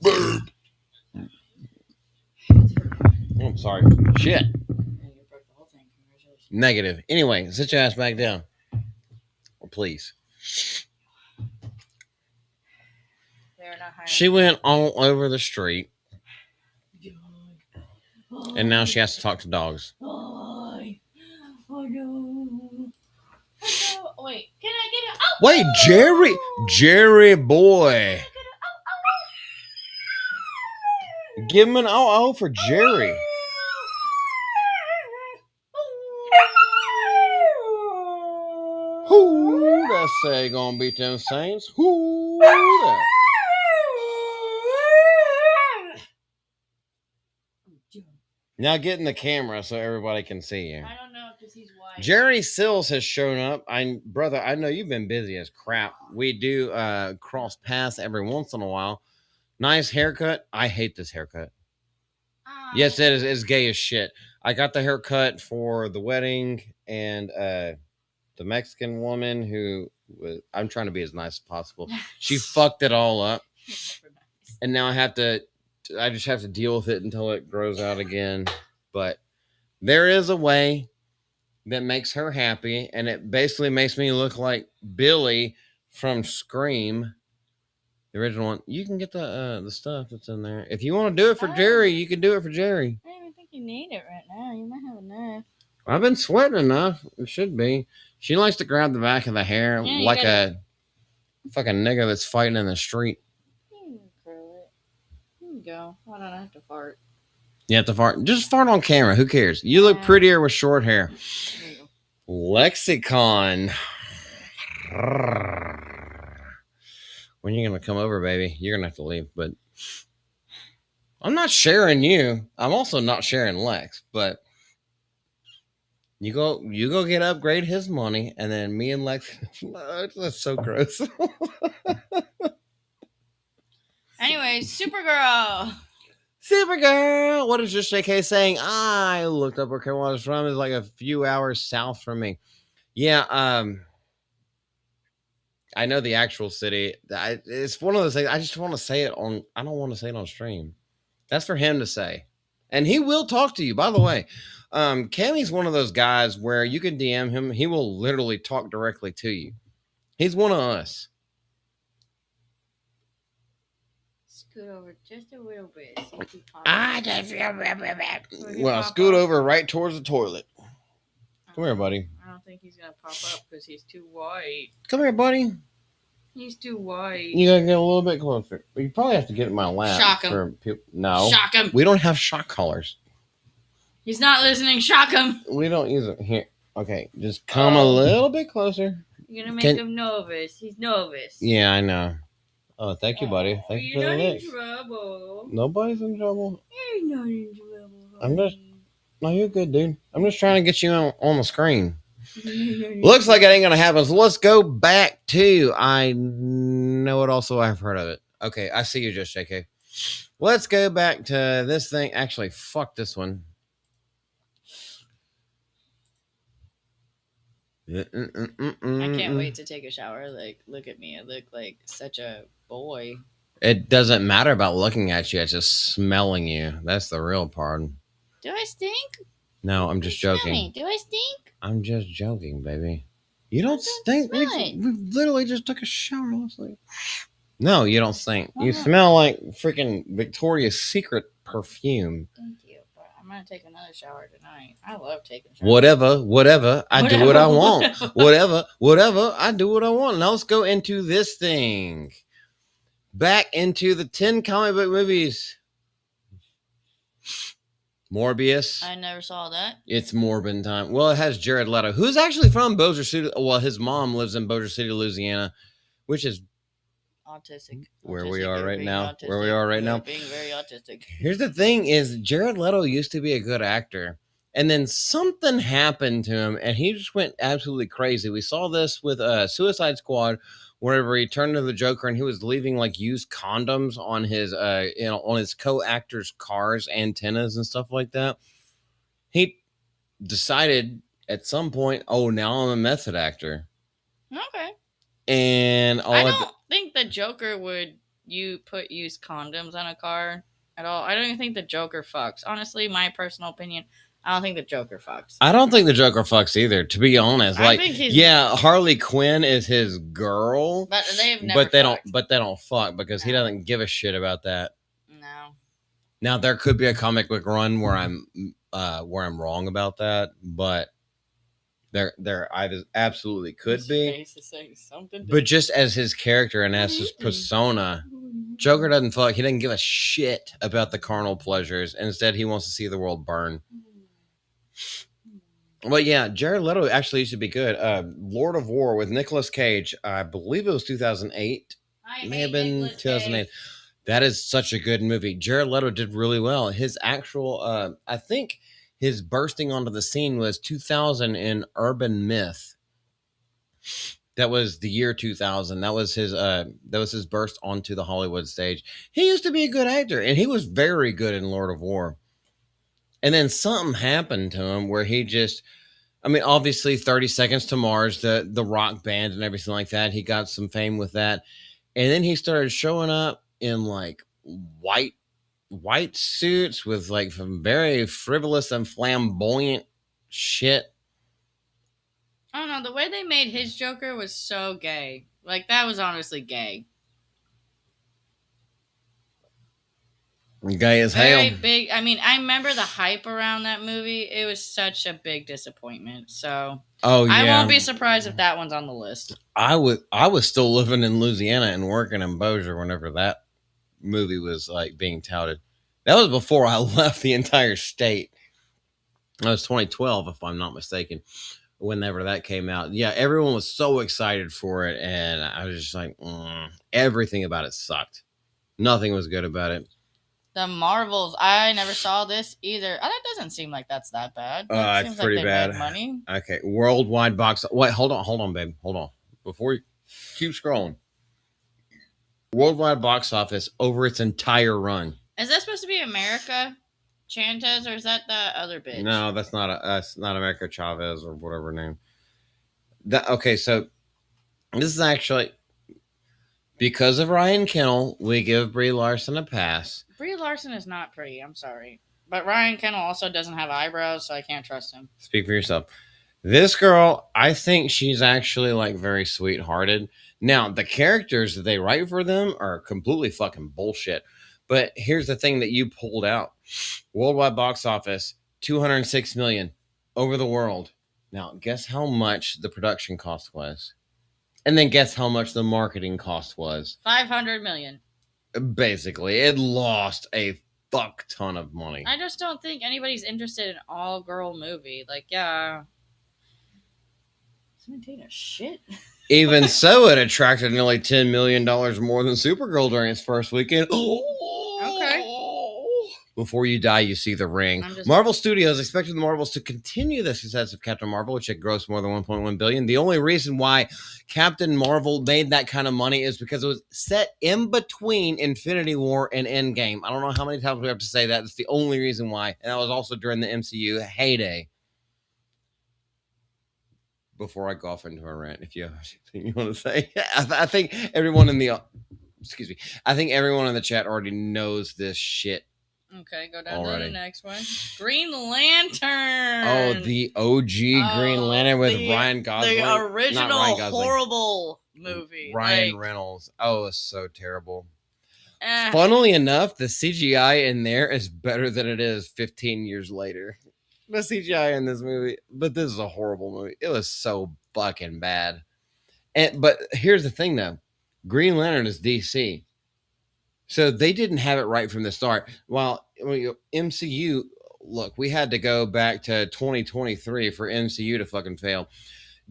service. Oh, I'm sorry. Shit. Yeah, you broke the whole thing. Congratulations. Negative. Anyway, sit your ass back down. Please. They're not hiring. She went all over the street, and now she has to talk to dogs. Oh no. Oh, wait, can I get it? Oh, Wait, Jerry boy. Give him an oh for Jerry. Who that say gonna beat them Saints? Who that? Now get in the camera so everybody can see you. I don't know because he's white. Jerry Sills has shown up. Brother, I know you've been busy as crap. We do cross paths every once in a while. Nice haircut. I hate this haircut. Yes, it is. It's gay as shit. I got the haircut for the wedding and the Mexican woman who was. I'm trying to be as nice as possible. She fucked it all up, and now I just have to deal with it until it grows out again. But there is a way that makes her happy, and it basically makes me look like Billy from Scream, the original one. You can get the stuff that's in there. If you want to do it for Jerry, you can do it for Jerry. I don't even think you need it right now. You might have enough. I've been sweating enough. It should be. She likes to grab the back of the hair like a fucking nigga that's fighting in the street. You can curl it. Here you go. Why don't I have to fart? You have to fart. Just fart on camera. Who cares? You look prettier with short hair. Lexicon. When you gonna come over, baby? You're gonna have to leave, but I'm not sharing you. I'm also not sharing Lex, but you go get upgrade his money, and then me and Lex. That's so gross. Anyways, Supergirl. Supergirl. What is just JK saying? I looked up where Carolina's from. It's like a few hours south from me. Yeah. I know the actual city. It's one of those things. I just want to say it on. I don't want to say it on stream. That's for him to say, and he will talk to you. By the way, Cammy's one of those guys where you can DM him, he will literally talk directly to you. He's one of us. Scoot over just a little bit. So you can pop I up. just feel So he well, pop scoot up. over right towards the toilet. Come here, buddy. I don't think he's gonna pop up because he's too white. Come here, buddy. He's too white. You gotta get a little bit closer. You probably have to get in my lap. Shock him. No. Shock him. We don't have shock collars. He's not listening. Shock him. We don't use it here. Okay, just come a little bit closer. You're gonna make him nervous. He's nervous. Yeah, I know. Oh, thank you, buddy. Thank you for the licks. You're not in trouble. Nobody's in trouble. You're not in trouble. I'm just. No, you're good, dude. I'm just trying to get you on the screen. Looks like it ain't gonna happen. So let's go back to. I know it. Also, I've heard of it. Okay, I see you, just JK. Let's go back to this thing. Actually, fuck this one. I can't wait to take a shower. Like, look at me. I look like such a boy. It doesn't matter about looking at you. It's just smelling you. That's the real part. Do I stink? No, I'm just joking. Do I stink? I'm just joking, baby. You don't stink. We literally just took a shower last night. No, you don't stink. You smell like freaking Victoria's Secret perfume. Thank you. But I'm going to take another shower tonight. I love taking showers. Whatever. I do what I want. Whatever. I do what I want. Now let's go into this thing. Back into the 10 comic book movies. Morbius. I never saw that. It's Morbin time. Well, it has Jared Leto, who's actually from Bossier City. Well, his mom lives in Bossier City, Louisiana, which is autistic. Where we are right now. Autistic. Where we are right now. Being very autistic. Here's the thing: is Jared Leto used to be a good actor, and then something happened to him, and he just went absolutely crazy. We saw this with Suicide Squad, wherever he turned into the Joker, and he was leaving like used condoms on his on his co-actors' cars, antennas, and stuff like that. He decided at some point, oh, now I'm a method actor. Okay. And I don't think the Joker would put used condoms on a car at all. I don't even think the Joker fucks. Honestly, my personal opinion, I don't think the Joker fucks. I don't think the Joker fucks either, to be honest. Like, yeah, Harley Quinn is his girl, but they've never. But they don't fuck because he doesn't give a shit about that. No. Now there could be a comic book run where I'm wrong about that, but there absolutely could be. But just as his character and as his persona, Joker doesn't fuck. He doesn't give a shit about the carnal pleasures. Instead, he wants to see the world burn. But yeah, Jared Leto actually used to be good. Lord of War with Nicolas Cage. I believe it was 2008. May have been 2008. That is such a good movie. Jared Leto did really well. His actual, I think his bursting onto the scene was 2000 in Urban Myth. That was the year 2000. That was his burst onto the Hollywood stage. He used to be a good actor, and he was very good in Lord of War. And then something happened to him where he just, I mean, obviously 30 Seconds to Mars, the rock band and everything like that. He got some fame with that. And then he started showing up in like white suits with like some very frivolous and flamboyant shit. I don't know. The way they made his Joker was so gay. Like, that was honestly gay. Gay as hell. Very big. I mean, I remember the hype around that movie. It was such a big disappointment. So, oh yeah, I won't be surprised if that one's on the list. I was still living in Louisiana and working in Bossier whenever that movie was like being touted. That was before I left the entire state. That was 2012, if I'm not mistaken, whenever that came out. Yeah, everyone was so excited for it, and I was just like, everything about it sucked. Nothing was good about it. The Marvels, I never saw this either. That doesn't seem like that's that bad. It it's pretty bad. Money. Okay, worldwide box. Wait, hold on, babe. Hold on. Before you keep scrolling. Worldwide box office over its entire run. Is that supposed to be America Chavez, or is that the other bitch? No, that's not America Chavez or whatever her name. Okay, so this is actually because of Ryan Kennel, we give Brie Larson a pass. Brie Larson is not pretty. I'm sorry. But Ryan Kennel also doesn't have eyebrows, so I can't trust him. Speak for yourself. This girl, I think she's actually like very sweethearted. Now, the characters that they write for them are completely fucking bullshit. But here's the thing that you pulled out. Worldwide box office, 206 million over the world. Now, guess how much the production cost was? And then guess how much the marketing cost was? 500 million. Basically, it lost a fuck ton of money. I just don't think anybody's interested in an all-girl movie. Like, yeah. Someone taking a shit? Even so, it attracted nearly $10 million more than Supergirl during its first weekend. Okay. Before you die, you see the ring. Marvel Studios expected the Marvels to continue the success of Captain Marvel, which had grossed more than $1.1 billion. The only reason why Captain Marvel made that kind of money is because it was set in between Infinity War and Endgame. I don't know how many times we have to say that. It's the only reason why. And that was also during the MCU heyday. Before I go off into a rant, if you have anything you want to say, I think everyone in the I think everyone in the chat already knows this shit. Okay, go down to the next one. Green Lantern. Oh, the OG Green Lantern with Ryan Gosling. The original horrible movie. Ryan Reynolds. Oh, it's so terrible. Funnily enough, the CGI in there is better than it is 15 years later. The CGI in this movie, but this is a horrible movie. It was so fucking bad. But here's the thing, though. Green Lantern is DC. So they didn't have it right from the start. While MCU, look, we had to go back to 2023 for MCU to fucking fail.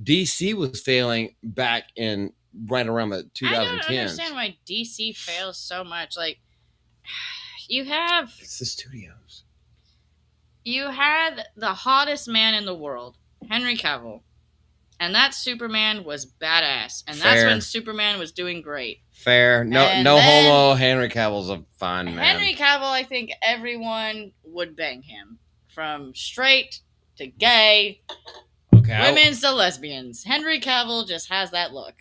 DC was failing back in right around the 2010s. I don't understand why DC fails so much. Like, you have... It's the studios. You had the hottest man in the world, Henry Cavill. And that Superman was badass. And that's when Superman was doing great. Fair. No homo. Henry Cavill's a fine man. Henry Cavill, I think everyone would bang him. From straight to gay. Okay. Women's to lesbians. Henry Cavill just has that look.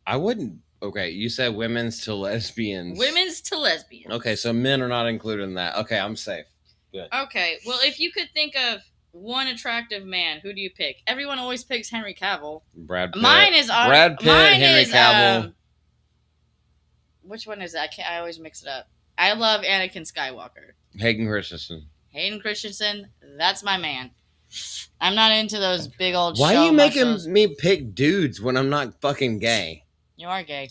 I wouldn't. Okay, you said women's to lesbians. Women's to lesbians. Okay, so men are not included in that. Okay, I'm safe. Good. Okay, well, if you could think of one attractive man, who do you pick? Everyone always picks Henry Cavill. Brad Pitt. Mine is Brad Pitt, Henry Cavill. Which one is that? I always mix it up. I love Anakin Skywalker. Hayden Christensen. That's my man. I'm not into those big old. Why are you making me pick dudes when I'm not fucking gay? You are gay.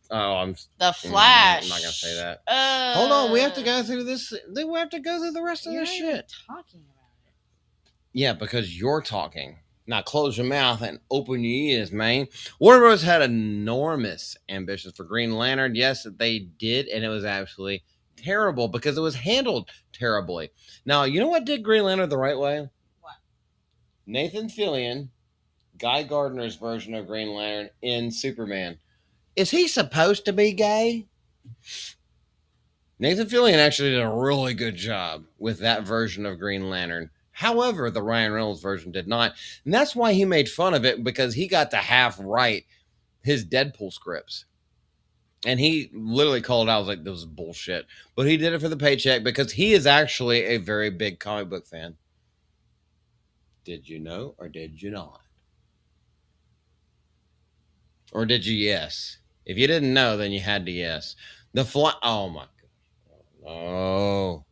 Oh, I'm the Flash. I'm not gonna say that. Hold on, we have to go through this. We have to go through the rest of this shit. Talking about it. Yeah, because you're talking. Now close your mouth and open your ears, man. Warner Bros. Had enormous ambitions for Green Lantern. Yes, they did, and it was absolutely terrible because it was handled terribly. Now, you know what did Green Lantern the right way? What? Nathan Fillion, Guy Gardner's version of Green Lantern in Superman. Is he supposed to be gay? Nathan Fillion actually did a really good job with that version of Green Lantern. However, the Ryan Reynolds version did not. And that's why he made fun of it, because he got to half right his Deadpool scripts. And he literally called it out. I was like, this is bullshit. But he did it for the paycheck because he is actually a very big comic book fan. Did you know or did you not? Or did you yes? If you didn't know, then you had to yes. Oh my god. Oh.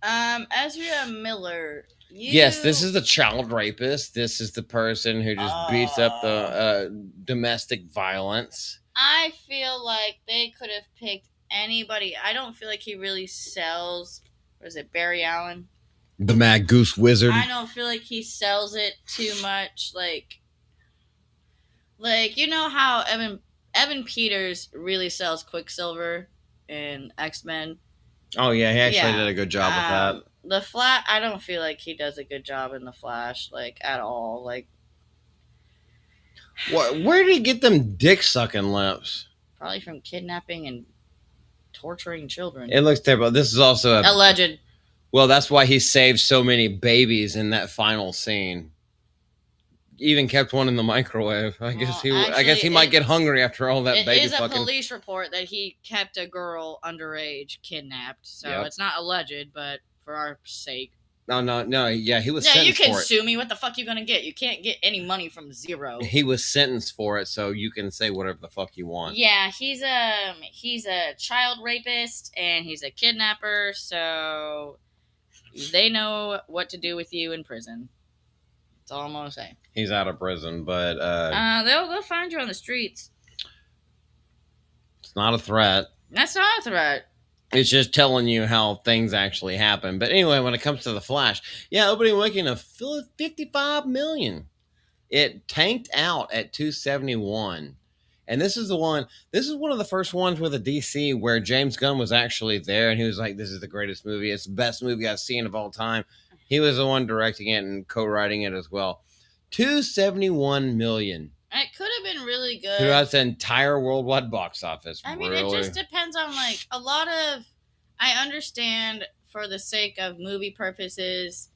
Ezra Miller. Yes, this is the child rapist. This is the person who just beats up the domestic violence. I feel like they could have picked anybody. I don't feel like he really sells. What is it, Barry Allen? The Mad Goose Wizard. I don't feel like he sells it too much. Like you know how Evan Peters really sells Quicksilver in X-Men. Oh yeah, he actually did a good job with that. The Flash, I don't feel like he does a good job in the Flash, like at all. Like, where did he get them dick sucking lips? Probably from kidnapping and torturing children. It looks terrible. This is also even kept one in the microwave. I guess he might get hungry after all that it baby is a fucking. police report that he kept a girl underage kidnapped. So Yep. it's not alleged, but for our sake. No. Yeah, he was Yeah, you sentenced can for it. sue me. What the fuck you gonna get? You can't get any money from zero. He was sentenced for it, so you can say whatever the fuck you want. Yeah, he's a child rapist and he's a kidnapper, so they know what to do with you in prison. That's all I'm gonna say. He's out of prison, but they'll find you on the streets. It's not a threat. That's not a threat. It's just telling you how things actually happen. But anyway, when it comes to the Flash, yeah, opening weekend of 55 million. It tanked out at 271. And this is one of the first ones with a DC where James Gunn was actually there and he was like, this is the greatest movie. It's the best movie I've seen of all time. He was the one directing it and co-writing it as well. 271 million. It could have been really good throughout the entire worldwide box office. I mean, it just depends on like a lot of. I understand for the sake of movie purposes,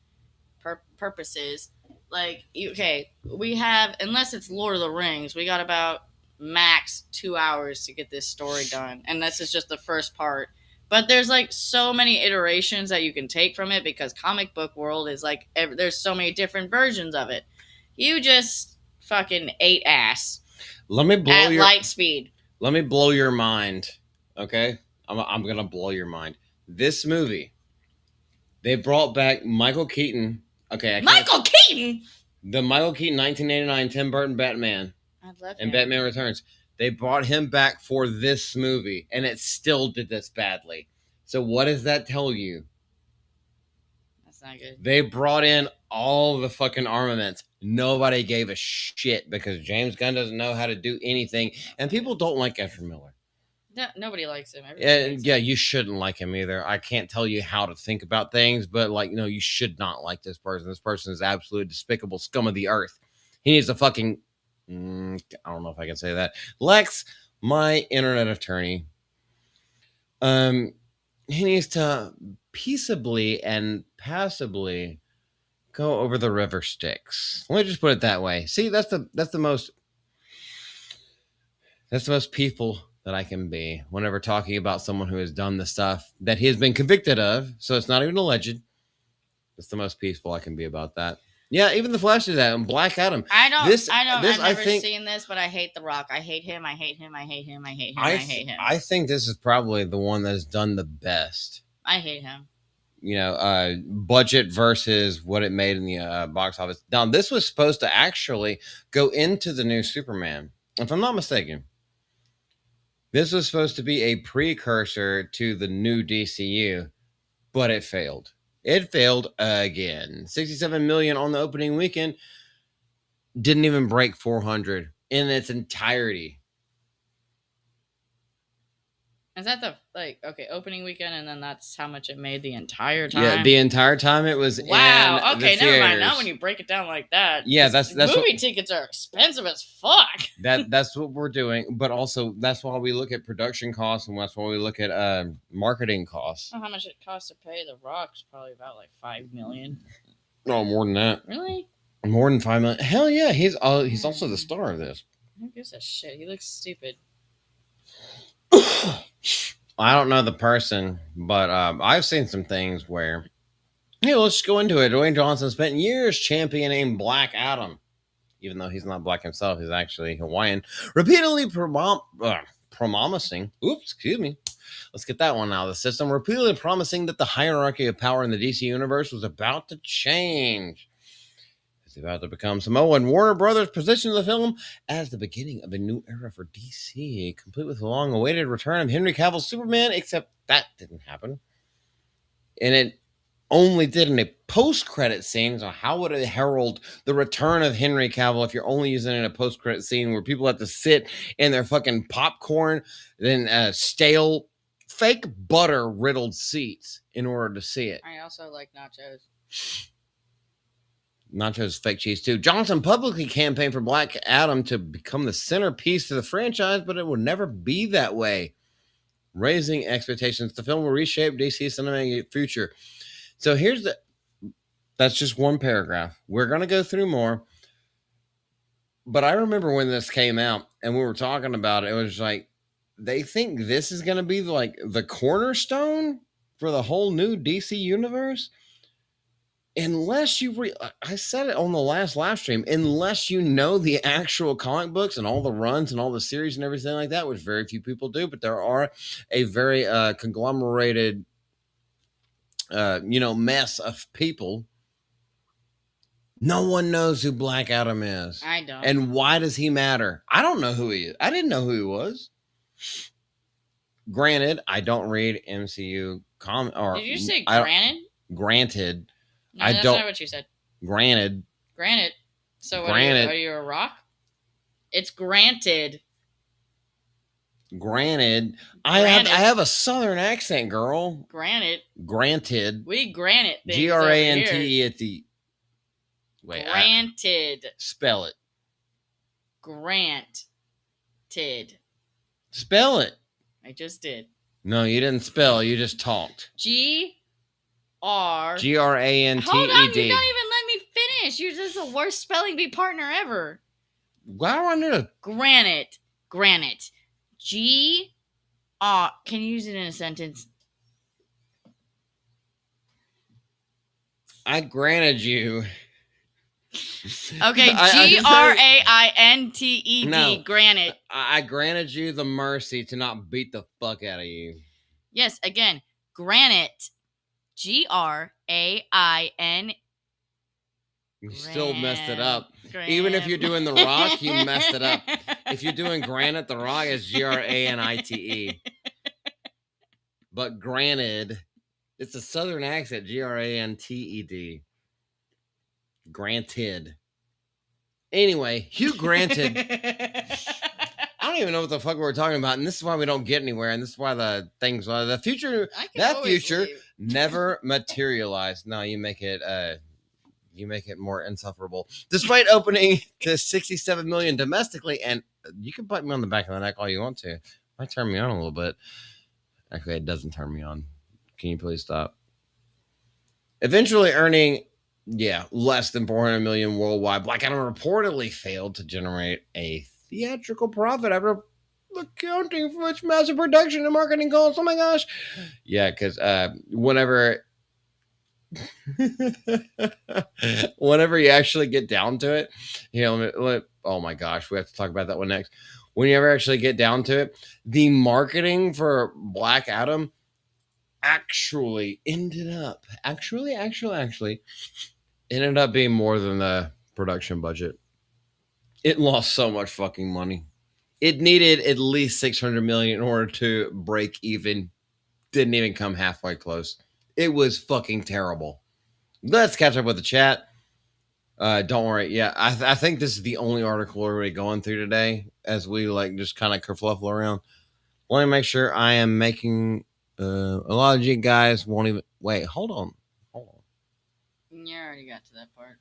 like we have, unless it's Lord of the Rings, we got about max 2 hours to get this story done, and this is just the first part. But there's like so many iterations that you can take from it because comic book world is like there's so many different versions of it. You just fucking ate ass. Let me blow at light speed. Let me blow your mind. Okay, I'm gonna blow your mind. This movie, they brought back Michael Keaton. Okay, Michael Keaton. The Michael Keaton 1989 Tim Burton Batman. I love and him. Batman Returns. They brought him back for this movie, and it still did this badly. So what does that tell you? That's not good. They brought in all the fucking armaments. Nobody gave a shit because James Gunn doesn't know how to do anything, and people don't like Ezra Miller. No, nobody likes him. Yeah, you shouldn't like him either. I can't tell you how to think about things, but you should not like this person. This person is absolute despicable scum of the earth. He needs a fucking I don't know if I can say that. Lex, my internet attorney, he needs to peaceably and passably go over the river Styx. Let me just put it that way. See, that's the most peaceful that I can be whenever talking about someone who has done the stuff that he has been convicted of. So it's not even alleged. It's the most peaceful I can be about that. Yeah, even the Flash is that. And Black Adam. I've never seen this, but I hate The Rock. I hate him. I hate him. I hate him. I hate him. I hate him. I think this is probably the one that has done the best. I hate him. Budget versus what it made in the box office. Now, this was supposed to actually go into the new Superman, if I'm not mistaken. This was supposed to be a precursor to the new DCU, but it failed. It failed again. 67 million on the opening weekend. Didn't even break 400 in its entirety. Is that the opening weekend, and then that's how much it made the entire time? Yeah, the entire time it was. Wow. Okay, never mind. Now when you break it down like that, yeah, that's movie tickets are expensive as fuck. That's what we're doing, but also that's why we look at production costs, and that's why we look at marketing costs. I don't know how much it costs to pay The Rock's probably about like $5 million. No, more than that. Really? More than $5 million. Hell yeah, he's also the star of this. Who gives a shit? He looks stupid. I don't know the person, but I've seen some things where, let's just go into it. Dwayne Johnson spent years championing Black Adam, even though he's not black himself. He's actually Hawaiian. Repeatedly promising. Oops, excuse me. Let's get that one out of the system. Repeatedly promising that the hierarchy of power in the DC universe was about to change. It's about to become Samoa, and Warner Brothers positioned the film as the beginning of a new era for DC, complete with the long-awaited return of Henry Cavill's Superman, except that didn't happen. And it only did in a post-credit scene, so how would it herald the return of Henry Cavill if you're only using it in a post-credit scene where people have to sit in their fucking popcorn, then stale, fake butter-riddled seats in order to see it? I also like nachos. Nachos fake cheese too. Johnson publicly campaigned for Black Adam to become the centerpiece of the franchise, but it will never be that way, raising expectations. The film will reshape DC's cinematic future. So that's just one paragraph. We're going to go through more. But I remember when this came out and we were talking about it, it was like, they think this is going to be like the cornerstone for the whole new DC universe. Unless I said it on the last live stream, unless you know the actual comic books and all the runs and all the series and everything like that, which very few people do, but there are a very conglomerated, mess of people. No one knows who Black Adam is. I don't. And why does he matter? I don't know who he is. I didn't know who he was. Granted, I don't read MCU Did you say granted? Granted. No, that's not what you said. Granted. So are you a rock? It's granted. Granted. I have a southern accent, girl. Granted. We granted things. Grante. Wait. Granted. Spell it. Granted. Spell it. I just did. No, you didn't spell. You just talked. Granted. Hold on, you don't even let me finish. You're just the worst spelling bee partner ever. Why do I need a Granite. Can you use it in a sentence? I granted you. Okay, GRAINTED. No, granted. I granted you the mercy to not beat the fuck out of you. Yes, again, granite. GRAIN. You still messed it up. Even if you're doing The Rock, you messed it up. If you're doing Granite, The Rock is GRANITE. But granted, it's a southern accent, GRANTED. Granted. Anyway, Hugh Granted. I don't even know what the fuck we're talking about, and this is why we don't get anywhere, and this is why the future never materialized. No, you make it more insufferable. Despite opening to 67 million domestically, and you can bite me on the back of the neck all you want to. Might turn me on a little bit. Actually, it doesn't turn me on. Can you please stop? Eventually earning, less than 400 million worldwide. Black Adam reportedly failed to generate a theatrical profit after accounting for its massive production and marketing costs. Oh my gosh. Yeah, because whenever you actually get down to it, oh my gosh, we have to talk about that one next. When you ever actually get down to it, the marketing for Black Adam actually ended up being more than the production budget. It lost so much fucking money. It needed at least 600 million in order to break even. Didn't even come halfway close. It was fucking terrible. Let's catch up with the chat. Don't worry. Yeah, I think this is the only article we're really going through today as we just kind of kerfluffle around. Let me make sure I am making a lot of you guys won't even wait. Hold on. You already got to that part.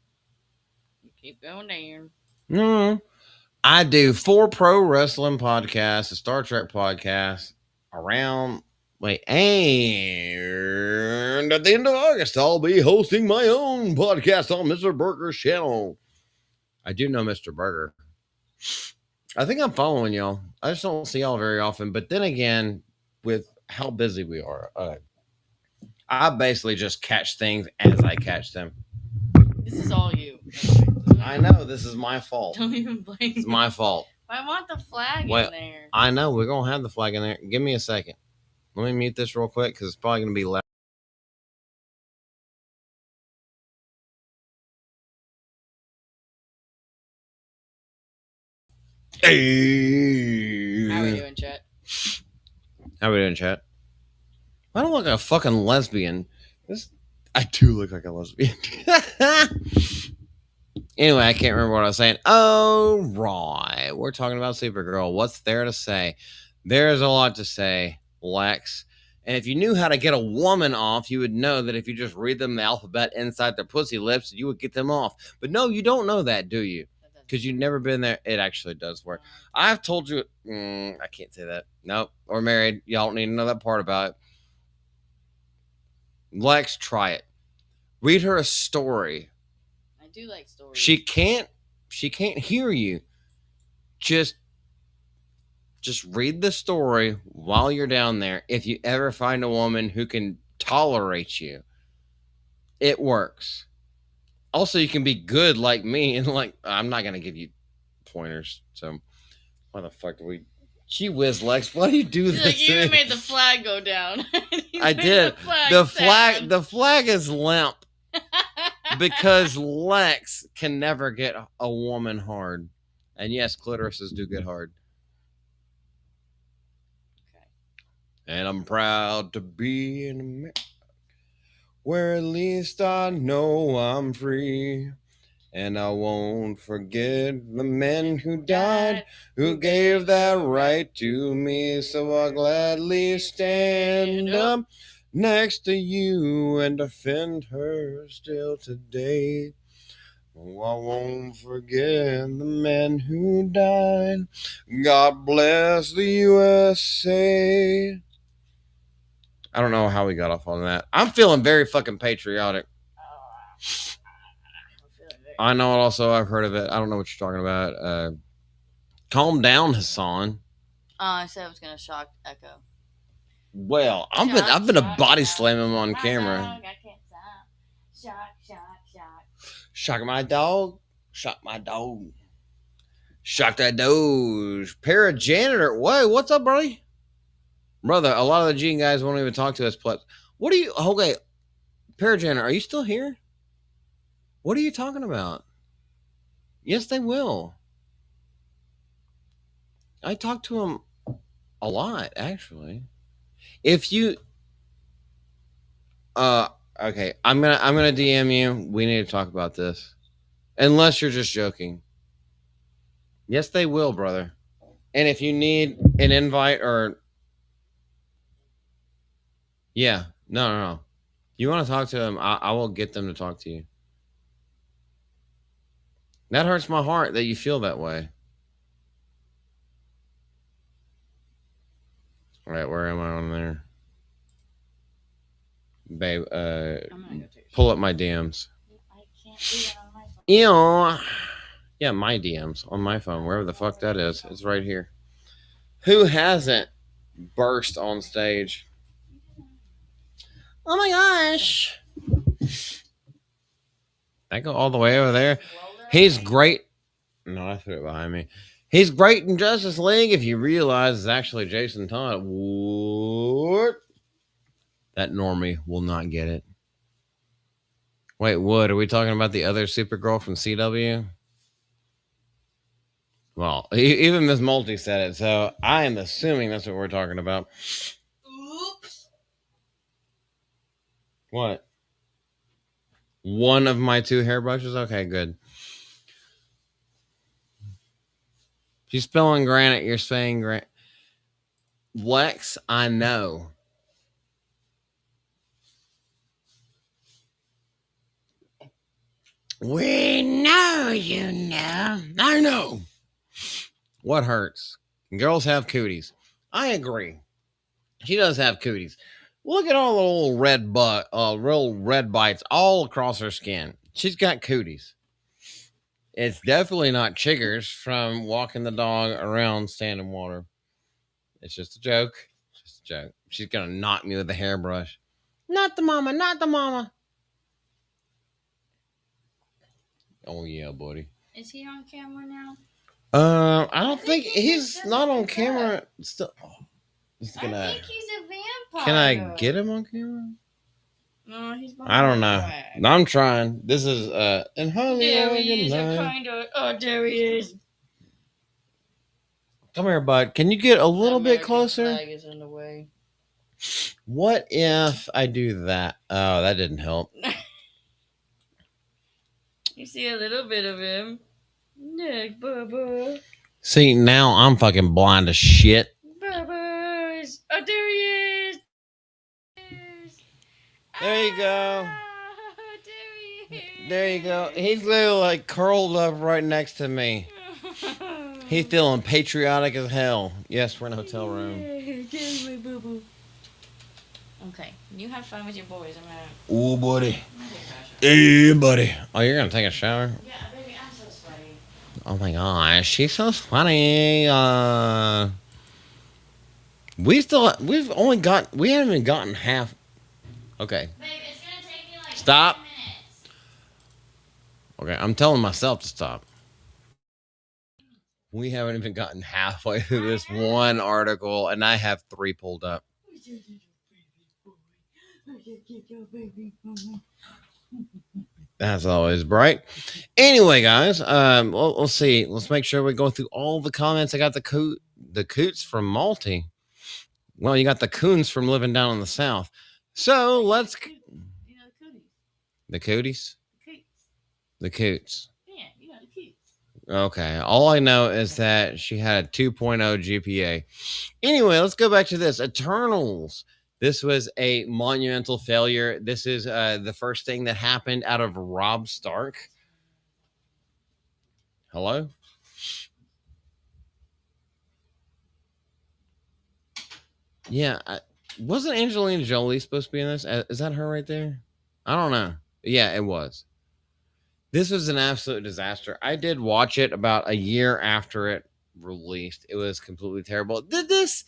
You keep going down. No, I do 4 pro wrestling podcasts, a Star Trek podcast around. And at the end of August, I'll be hosting my own podcast on Mr. Burger's channel. I do know Mr. Burger. I think I'm following y'all. I just don't see y'all very often. But then again, with how busy we are, I basically just catch things as I catch them. This is all you. I know. This is my fault. Don't even blame me. It's my fault. I want the flag in there. I know. We're going to have the flag in there. Give me a second. Let me mute this real quick because it's probably going to be loud. Hey. How are we doing, chat? I don't look like a fucking lesbian. I do look like a lesbian. Anyway, I can't remember what I was saying. Oh, right. We're talking about Supergirl. What's there to say? There's a lot to say, Lex. And if you knew how to get a woman off, you would know that if you just read them the alphabet inside their pussy lips, you would get them off. But no, you don't know that, do you? Because you've never been there. It actually does work. I've told you. I can't say that. Nope. We're married. Y'all don't need to know that part about it. Lex, try it. Read her a story. I do like stories. She can't hear you. just read the story while you're down there. If you ever find a woman who can tolerate you, it works. Also, you can be good like me, and like I'm not gonna give you pointers. So why the fuck do we? Gee whiz, Lex, why do you do this? Like, you even made the flag go down. I did. The flag. stand. The flag is limp because Lex can never get a woman hard, and yes, clitorises do get hard. Okay. And I'm proud to be in America, where at least I know I'm free. And I won't forget the men who died, who gave that right to me. So I'll gladly stand up next to you and defend her still today. Oh, I won't forget the men who died. God bless the USA. I don't know how we got off on that. I'm feeling very fucking patriotic. I know it also. I've heard of it. I don't know what you're talking about. Calm down, Hassan. I said I was gonna shock Echo. Well, I've been a body slam him on camera. Shock my dog. Shock my dog. Shock that doge. Parajanitor. Whoa, what's up, buddy? Brother, a lot of the Gene guys won't even talk to us. What are you? Okay, Parajanitor, are you still here? What are you talking about? Yes, they will. I talk to him a lot, actually. If you okay, I'm gonna DM you. We need to talk about this. Unless you're just joking. Yes, they will, brother. And if you need an invite or yeah, no. You want to talk to them, I will get them to talk to you. That hurts my heart that you feel that way. All right, where am I on there? Babe, pull up my DMs. I can't do it on my phone. Ew. Yeah, my DMs on my phone, wherever the fuck that is. It's right here. Who hasn't burst on stage? Oh my gosh. That go all the way over there. He's great. No, I threw it behind me. He's great in Justice League if you realize it's actually Jason Todd. What? That normie will not get it. Wait, what? Are we talking about the other Supergirl from CW? Well, even Miss Malty said it, so I am assuming that's what we're talking about. Oops. What? One of my two hairbrushes? Okay, good. If you're spelling granite, you're saying granite. Lex, I know. We know you know. I know. What hurts? Girls have cooties. I agree. She does have cooties. Look at all the little real red bites all across her skin. She's got cooties. It's definitely not chiggers from walking the dog around standing water. It's just a joke. Just a joke. She's gonna knock me with a hairbrush. Not the mama. Not the mama. Oh yeah, buddy. Is he on camera now? I don't think he's not on camera. Still, he's gonna. I think he's a vampire. Can I get him on camera? No, he's. I don't know. I'm trying. This is in Hollywood. There he is. Kind of. Oh, there he is. Come here, bud. Can you get a little bit closer? Flag is in the way. What if I do that? Oh, that didn't help. You see a little bit of him. Look, Bubba. See, now I'm fucking blind as shit. Bubba's. Oh, there he is. There you go. There he is. There you go. He's literally like curled up right next to me. He's feeling patriotic as hell. Yes, we're in a hotel room. There's my boo-boo. Okay, you have fun with your boys. I'm gonna. Ooh, buddy. Hey, buddy. Oh, you're gonna take a shower? Yeah, baby, I'm so sweaty. Oh my gosh, she's so funny. We haven't even gotten half. Okay. Babe, it's gonna take me like Stop. 10 minutes. Okay, I'm telling myself to stop. We haven't even gotten halfway through this one article, and I have 3 pulled up. As always, bright. Anyway, guys, let's see. Let's make sure we go through all the comments. I got the coots from Malty. Well, you got the coons from living down in the south. So let's. You know the cooties. The cooties? The coots. The coots. Yeah, you know the coots. Okay. All I know is that she had a 2.0 GPA. Anyway, let's go back to this. Eternals. This was a monumental failure. This is the first thing that happened out of Rob Stark. Hello? Yeah. Wasn't Angelina Jolie supposed to be in this? Is that her right there? I don't know. Yeah, it was. This was an absolute disaster. I did watch it about a year after it released. It was completely terrible. Did this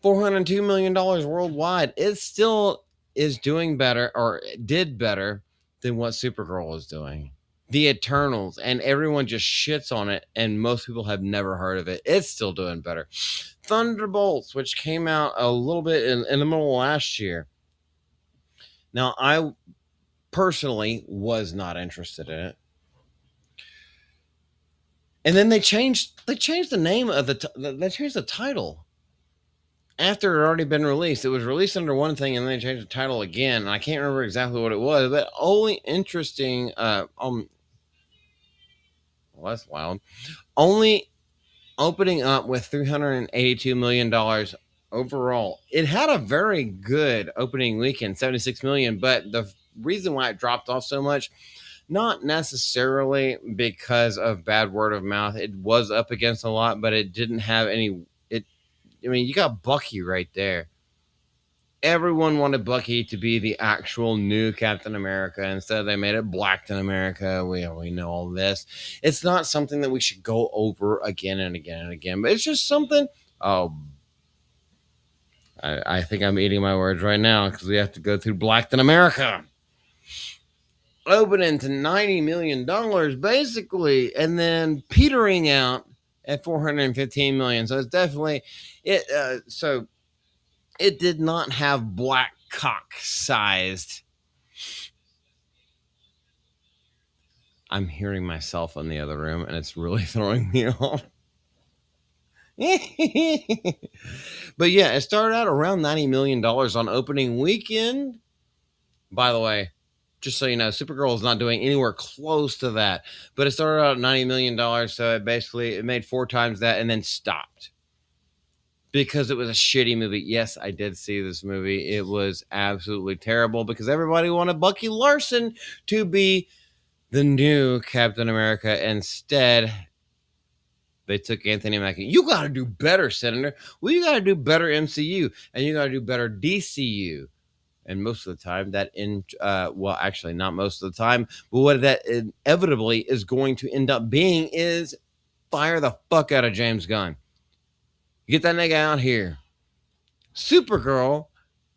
$402 million worldwide? It still is doing better, or did better than what Supergirl was doing. The Eternals, and everyone just shits on it, and most people have never heard of it. It's still doing better. Thunderbolts, which came out a little bit in the middle of last year. Now, I personally was not interested in it. And then they changed the name of they changed the title after it had already been released. It was released under one thing, and then they changed the title again. And I can't remember exactly what it was, but only interesting. Well, that's wild. Only opening up with $382 million overall. It had a very good opening weekend, 76 million, but the reason why it dropped off so much, not necessarily because of bad word of mouth. It was up against a lot, but it didn't have any. I mean, you got Bucky right there. Everyone wanted Bucky to be the actual new Captain America. Instead, they made it Blackton America. We know all this. It's not something that we should go over again and again and again, but it's just something. Oh, I think I'm eating my words right now because we have to go through Blackton America. Opening to $90 million basically, and then petering out at 415 million. So it's definitely it. So it did not have black cock sized. I'm hearing myself in the other room, and it's really throwing me off. But yeah, it started out around $90 million on opening weekend. By the way, just so you know, Supergirl is not doing anywhere close to that. But it started out at $90 million, so it made 4 times that and then stopped. Because it was a shitty movie. Yes, I did see this movie. It was absolutely terrible because everybody wanted Bucky Larson to be the new Captain America. Instead, they took Anthony Mackie. You got to do better, Senator. Well, you got to do better MCU, and you got to do better DCU. And most of the time, well, actually, not most of the time, but what that inevitably is going to end up being is fire the fuck out of James Gunn. Get that nigga out here. Supergirl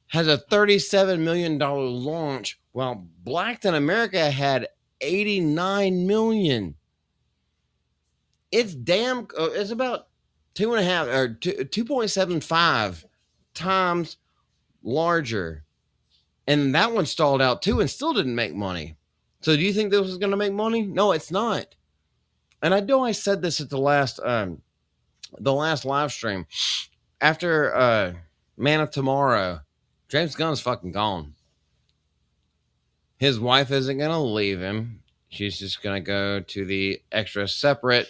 has a $37 million launch, while Blackton America had $89 million. It's it's about 2.5 or 2.75 times larger. And that one stalled out too and still didn't make money. So do you think this was going to make money? No, it's not. And I know I said this at the last live stream. After Man of Tomorrow, James Gunn's fucking gone. His wife isn't going to leave him. She's just going to go to the extra separate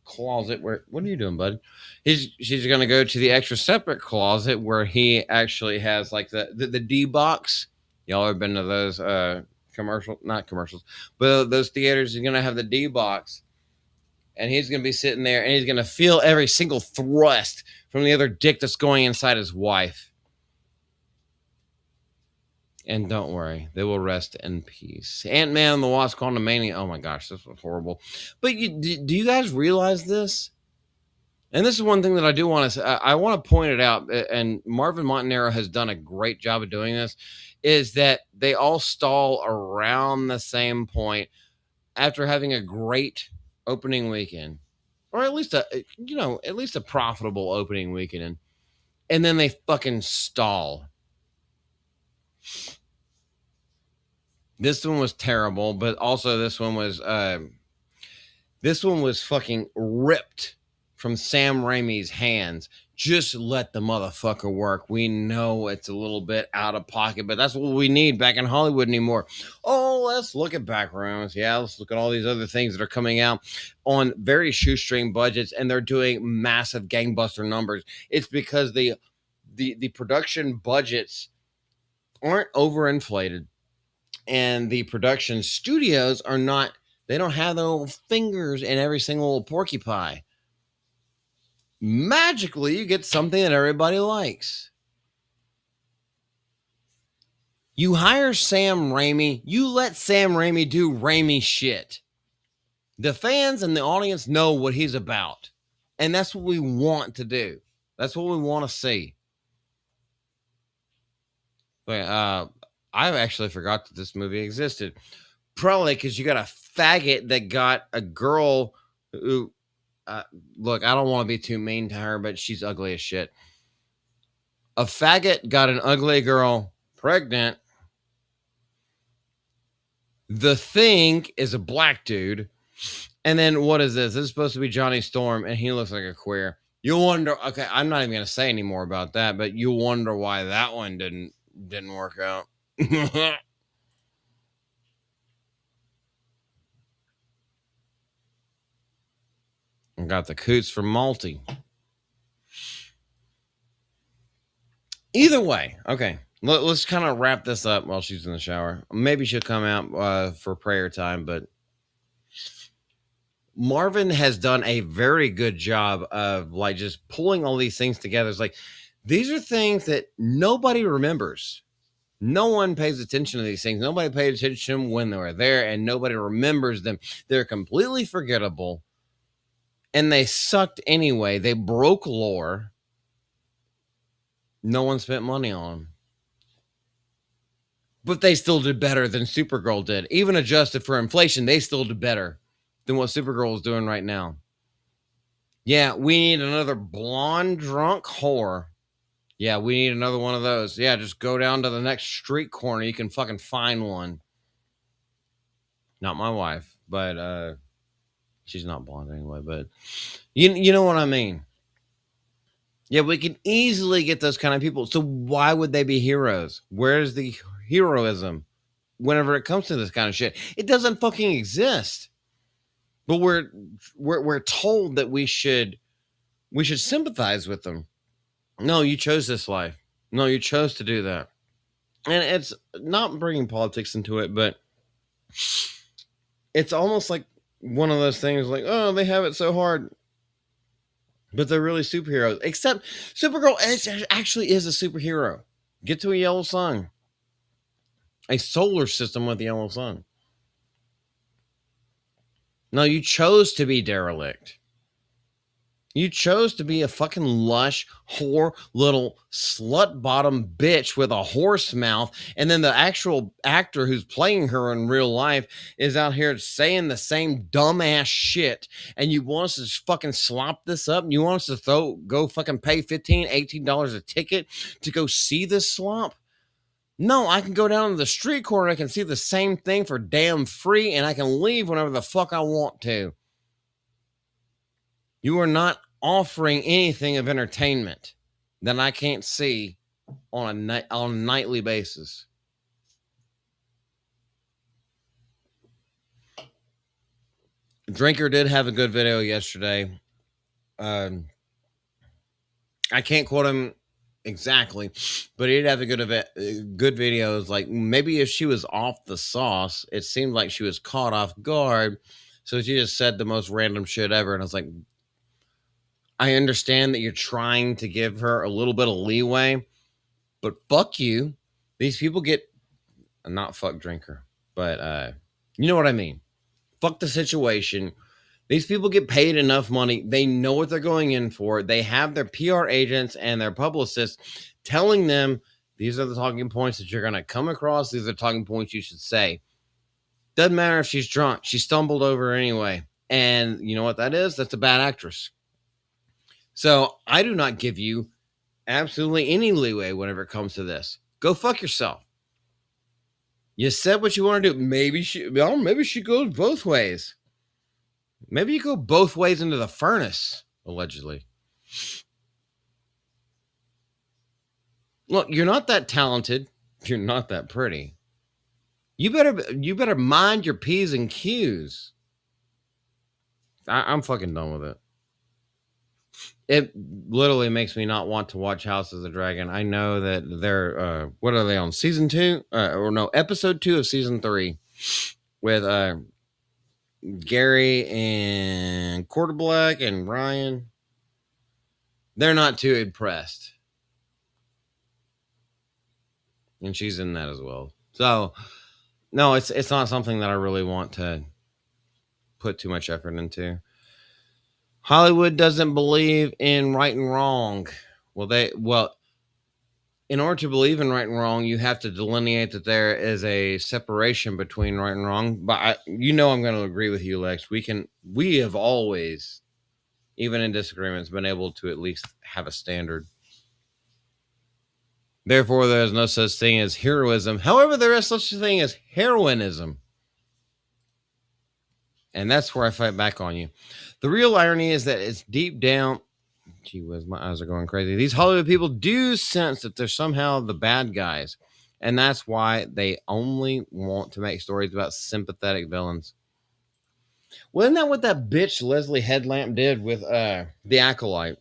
closet where, what are you doing, bud? She's going to go to the extra separate closet where he actually has like the D box. Y'all ever been to those not commercials, but those theaters? He's going to have the D box, and he's going to be sitting there, and he's going to feel every single thrust from the other dick that's going inside his wife. And don't worry, they will rest in peace. Ant-Man and the Wasp: Quantumania. Oh my gosh, this was horrible. But do you guys realize this? And this is one thing that I do want to I want to point it out, and Marvin Montanaro has done a great job of doing this, is that they all stall around the same point after having a great opening weekend, or at least at least a profitable opening weekend, and then they fucking stall. This one was terrible, but also this one was fucking ripped from Sam Raimi's hands. Just let the motherfucker work. We know it's a little bit out of pocket, but that's what we need back in Hollywood anymore. Oh, let's look at Backrooms. Yeah, let's look at all these other things that are coming out on very shoestring budgets, and they're doing massive gangbuster numbers. It's because the production budgets aren't overinflated, and the production studios are not. They don't have their little fingers in every single porcupine. Magically, you get something that everybody likes. You hire Sam Raimi, you let Sam Raimi do Raimi shit. The fans and the audience know what he's about. And that's what we want to do. That's what we want to see. But I actually forgot that this movie existed. Probably because you got a faggot that got a girl who, look, I don't want to be too mean to her, but she's ugly as shit. A faggot got an ugly girl pregnant. The Thing is a black dude. And then what is this? This is supposed to be Johnny Storm, and he looks like a queer. You wonder, okay, I'm not even going to say any more about that, but you wonder why that one didn't work out. I got the coots from Malty. Either way, okay. Let's kind of wrap this up while she's in the shower. Maybe she'll come out for prayer time, but Marvin has done a very good job of like just pulling all these things together. It's like these are things that nobody remembers. No one pays attention to these things. Nobody paid attention when they were there, and nobody remembers them. They're completely forgettable, and they sucked anyway. They broke lore. No one spent money on them. But they still did better than Supergirl did. Even adjusted for inflation, they still did better than what Supergirl is doing right now. Yeah, we need another blonde drunk whore. Yeah, we need another one of those. Yeah, just go down to the next street corner. You can fucking find one. Not my wife, but she's not blonde anyway, but you know what I mean. Yeah, we can easily get those kind of people. So why would they be heroes? Where's the heroism whenever it comes to this kind of shit? It doesn't fucking exist. But we're told that we should sympathize with them. No, you chose this life. No, you chose to do that. And it's not bringing politics into it, but it's almost like one of those things like, oh, they have it so hard. But they're really superheroes. Except Supergirl actually is a superhero. Get to a yellow sun. A solar system with a yellow sun. No, you chose to be derelict. You chose to be a fucking lush, whore, little slut bottom bitch with a horse mouth. And then the actual actor who's playing her in real life is out here saying the same dumbass shit. And you want us to fucking slop this up? You want us to go fucking pay $15, $18 a ticket to go see this slop? No, I can go down to the street corner. I can see the same thing for damn free, and I can leave whenever the fuck I want to. You are not offering anything of entertainment that I can't see on a nightly basis. Drinker did have a good video yesterday. I can't quote him exactly, but he did have a good videos. Like maybe if she was off the sauce, it seemed like she was caught off guard, so she just said the most random shit ever, and I was like, I understand that you're trying to give her a little bit of leeway, but fuck you. These people get not fuck drinker, but you know what I mean. Fuck the situation. These people get paid enough money. They know what they're going in for. They have their PR agents and their publicists telling them these are the talking points that you're going to come across. These are the talking points you should say. Doesn't matter if she's drunk. She stumbled over anyway. And you know what that is? That's a bad actress. So I do not give you absolutely any leeway whenever it comes to this. Go fuck yourself. You said what you want to do. Maybe she goes both ways. Maybe you go both ways into the furnace, allegedly. Look, you're not that talented. You're not that pretty. You better mind your P's and Q's. I'm fucking done with it. It literally makes me not want to watch House of the Dragon. I know that they're what are they on season 2? Or no, episode 2 of season 3 with Gary and Quarter Black and Ryan. They're not too impressed. And she's in that as well. So no, it's not something that I really want to put too much effort into. Hollywood doesn't believe in right and wrong. Well, in order to believe in right and wrong, you have to delineate that there is a separation between right and wrong. But I'm going to agree with you, Lex. We have always, even in disagreements, been able to at least have a standard. Therefore, there is no such thing as heroism. However, there is such a thing as heroinism. And that's where I fight back on you. The real irony is that it's deep down. Gee whiz, my eyes are going crazy. These Hollywood people do sense that they're somehow the bad guys. And that's why they only want to make stories about sympathetic villains. Well, isn't that what that bitch Leslie Headlamp did with the Acolyte?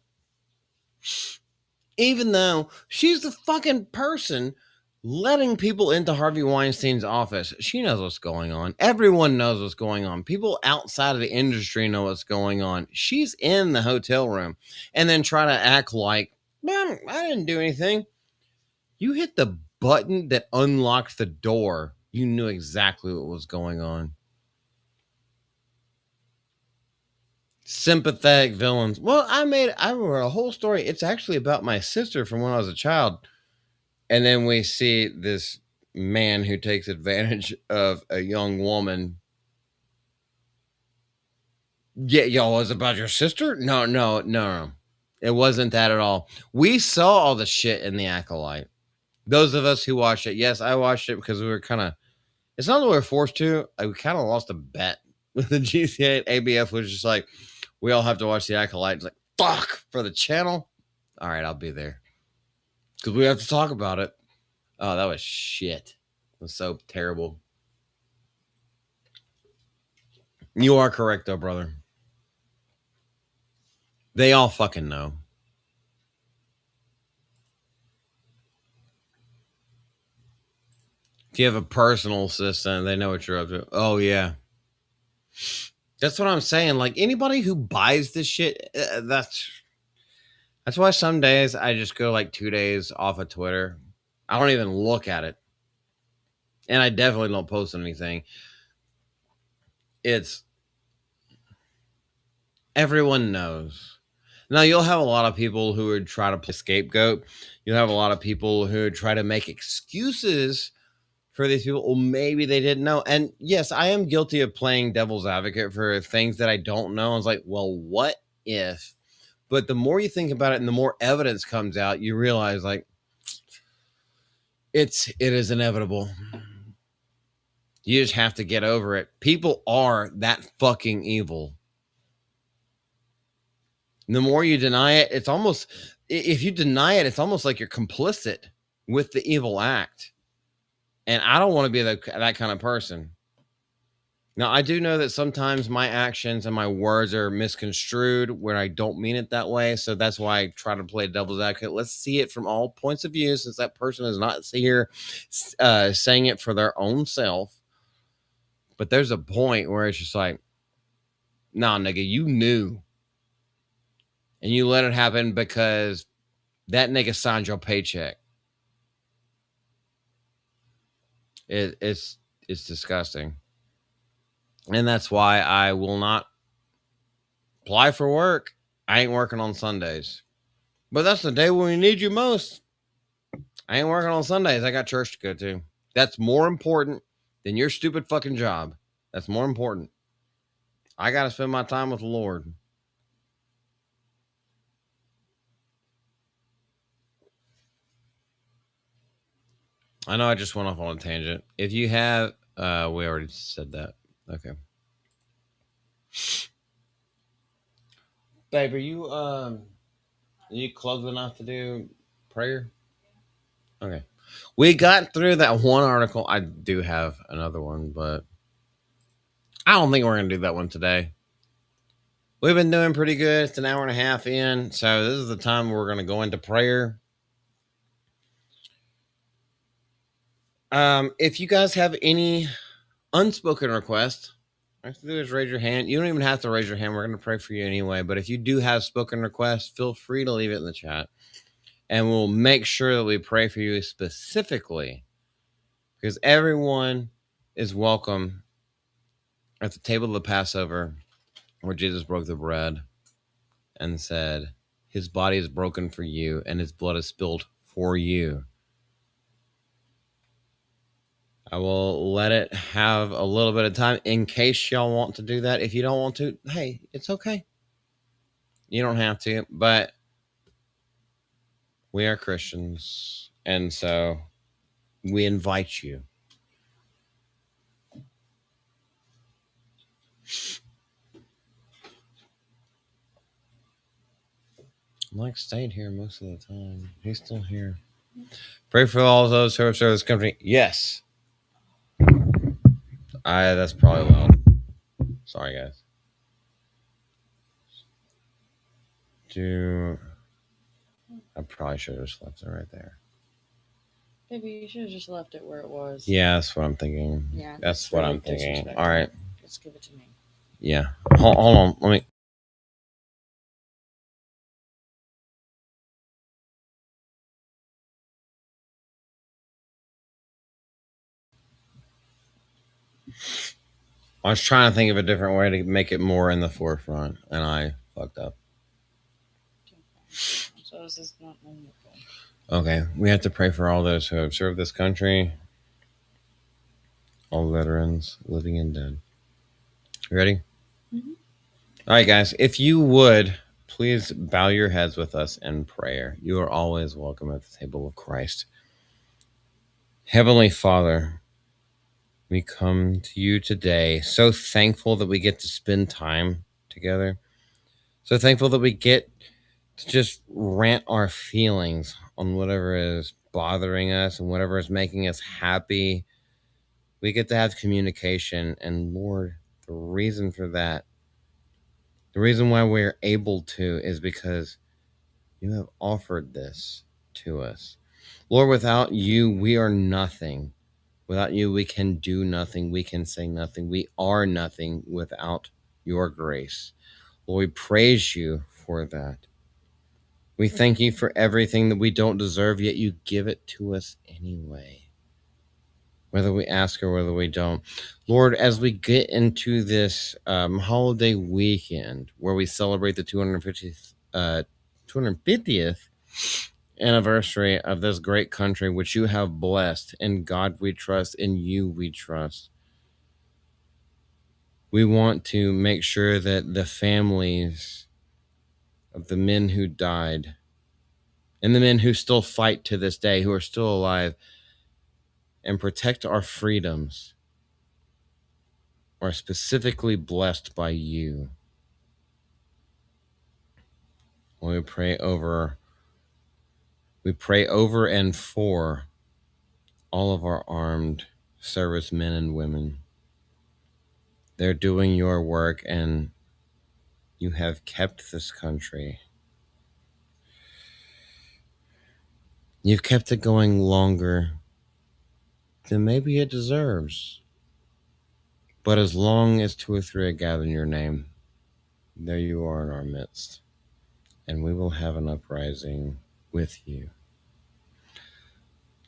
Even though she's the fucking person letting people into Harvey Weinstein's office. She knows what's going on. Everyone knows what's going on. People outside of the industry know what's going on. She's in the hotel room and then try to act like, man, I didn't do anything. You hit the button that unlocked the door. You knew exactly what was going on. Sympathetic villains. Well, I wrote a whole story. It's actually about my sister from when I was a child. And then we see this man who takes advantage of a young woman. Yeah, y'all, was about your sister? No. It wasn't that at all. We saw all the shit in the Acolyte. Those of us who watched it, yes, I watched it because we were kind of, it's not that we were forced to. We kind of lost a bet with the GCA. ABF was just like, we all have to watch the Acolyte. It's like, fuck, for the channel? All right, I'll be there. Because we have to talk about it. Oh, that was shit. It was so terrible. You are correct, though, brother. They all fucking know. If you have a personal assistant, they know what you're up to. Oh, yeah. That's what I'm saying. Like, anybody who buys this shit, that's why some days I just go like 2 days off of Twitter. I don't even look at it. And I definitely don't post anything. It's everyone knows. Now, you'll have a lot of people who would try to play scapegoat. You'll have a lot of people who would try to make excuses for these people. Well, maybe they didn't know. And yes, I am guilty of playing devil's advocate for things that I don't know. I was like, well, what if? But the more you think about it and the more evidence comes out, you realize like it is inevitable. You just have to get over it. People are that fucking evil. And the more you deny it, it's almost, if you deny it, it's almost like you're complicit with the evil act. And I don't want to be that kind of person. Now, I do know that sometimes my actions and my words are misconstrued where I don't mean it that way. So that's why I try to play devil's advocate. Let's see it from all points of view, since that person is not here saying it for their own self. But there's a point where it's just like, nah, nigga, you knew. And you let it happen because that nigga signed your paycheck. It's disgusting, and that's why I will not apply for work. I ain't working on Sundays, but that's the day when we need you most. I ain't working on Sundays. I got church to go to. That's more important than your stupid fucking job. That's more important. I got to spend my time with the Lord. I know I just went off on a tangent. If you have, we already said that. Okay. Babe, are you close enough to do prayer? Okay. We got through that one article. I do have another one, but I don't think we're going to do that one today. We've been doing pretty good. It's an hour and a half in. So this is the time we're going to go into prayer. If you guys have any unspoken requests, all you have to do is raise your hand. You don't even have to raise your hand. We're going to pray for you anyway. But if you do have spoken requests, feel free to leave it in the chat. And we'll make sure that we pray for you specifically, because everyone is welcome at the table of the Passover, where Jesus broke the bread and said, his body is broken for you and his blood is spilled for you. I will let it have a little bit of time in case y'all want to do that. If you don't want to, hey, it's okay. You don't have to, but we are Christians, and so we invite you. Mike stayed here most of the time. He's still here. Pray for all those who have served this country. Yes. That's probably loud. Sorry, guys. I probably should have just left it right there. Maybe you should have just left it where it was. Yeah, that's what I'm thinking. Yeah, that's what really I'm thinking. disrespectful. All right. Just give it to me. Yeah. Hold on. Let me. I was trying to think of a different way to make it more in the forefront, and I fucked up. So this is not wonderful. Okay, we have to pray for all those who have served this country, all veterans, living and dead. You ready? Mm-hmm. All right, guys. If you would, please bow your heads with us in prayer. You are always welcome at the table of Christ. Heavenly Father, we come to you today so thankful that we get to spend time together. So thankful that we get to just rant our feelings on whatever is bothering us and whatever is making us happy. We get to have communication. And Lord, the reason for that, the reason why we're able to, is because you have offered this to us. Lord, without you, we are nothing. Without you, we can do nothing. We can say nothing. We are nothing without your grace. Lord, we praise you for that. We thank you for everything that we don't deserve, yet you give it to us anyway, whether we ask or whether we don't. Lord, as we get into this holiday weekend where we celebrate the 250th anniversary of this great country which you have blessed, in God we trust, in you we trust. We want to make sure that the families of the men who died and the men who still fight to this day, who are still alive and protect our freedoms, are specifically blessed by you. When we pray over and for all of our armed servicemen and women. They're doing your work, and you have kept this country. You've kept it going longer than maybe it deserves. But as long as 2 or 3 are gathered in your name, there you are in our midst. And we will have an uprising with you.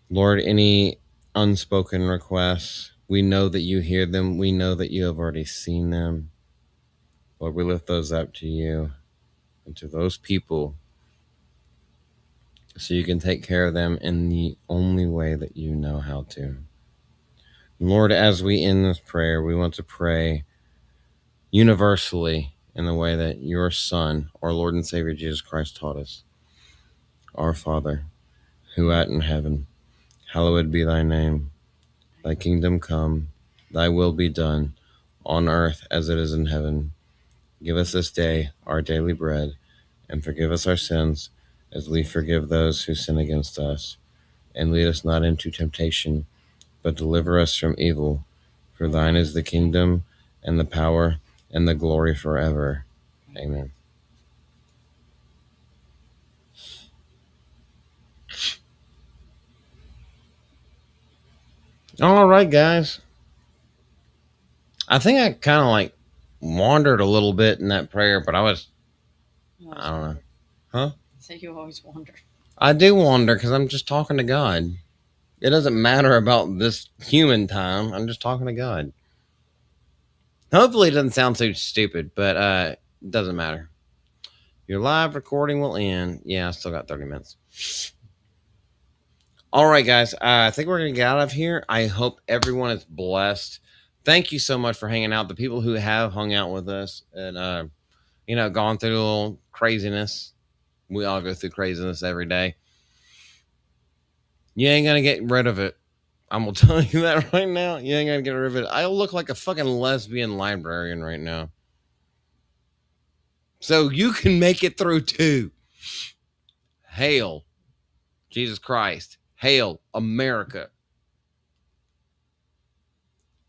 Lord, any unspoken requests. We know that you hear them. We know that you have already seen them. Lord, we lift those up to you and to those people so you can take care of them in the only way that you know how to. Lord, as we end this prayer, we want to pray universally in the way that your Son, our Lord and Savior Jesus Christ, taught us. Our Father, who art in heaven, hallowed be thy name. Thy kingdom come, thy will be done, on earth as it is in heaven. Give us this day our daily bread, and forgive us our sins, as we forgive those who sin against us. And lead us not into temptation, but deliver us from evil. For thine is the kingdom, and the power, and the glory forever. Amen. All right, guys. I think I kind of like wandered a little bit in that prayer, but I don't know. Huh? So you always wonder. I do wander because I'm just talking to God. It doesn't matter about this human time. I'm just talking to God. Hopefully, it doesn't sound too stupid, but it doesn't matter. Your live recording will end. Yeah, I still got 30 minutes. All right, guys. I think we're going to get out of here. I hope everyone is blessed. Thank you so much for hanging out. The people who have hung out with us and, gone through a little craziness. We all go through craziness every day. You ain't going to get rid of it. I'm going to tell you that right now. You ain't going to get rid of it. I look like a fucking lesbian librarian right now. So you can make it through too. Hail Jesus Christ. Hail America.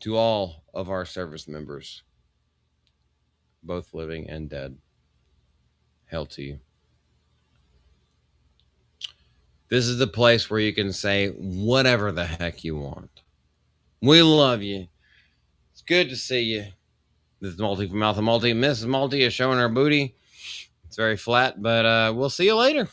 To all of our service members, both living and dead. Hail to you. This is the place where you can say whatever the heck you want. We love you. It's good to see you. This is Malty from Mouth of Malty. Mrs. Malty is showing her booty. It's very flat, but we'll see you later.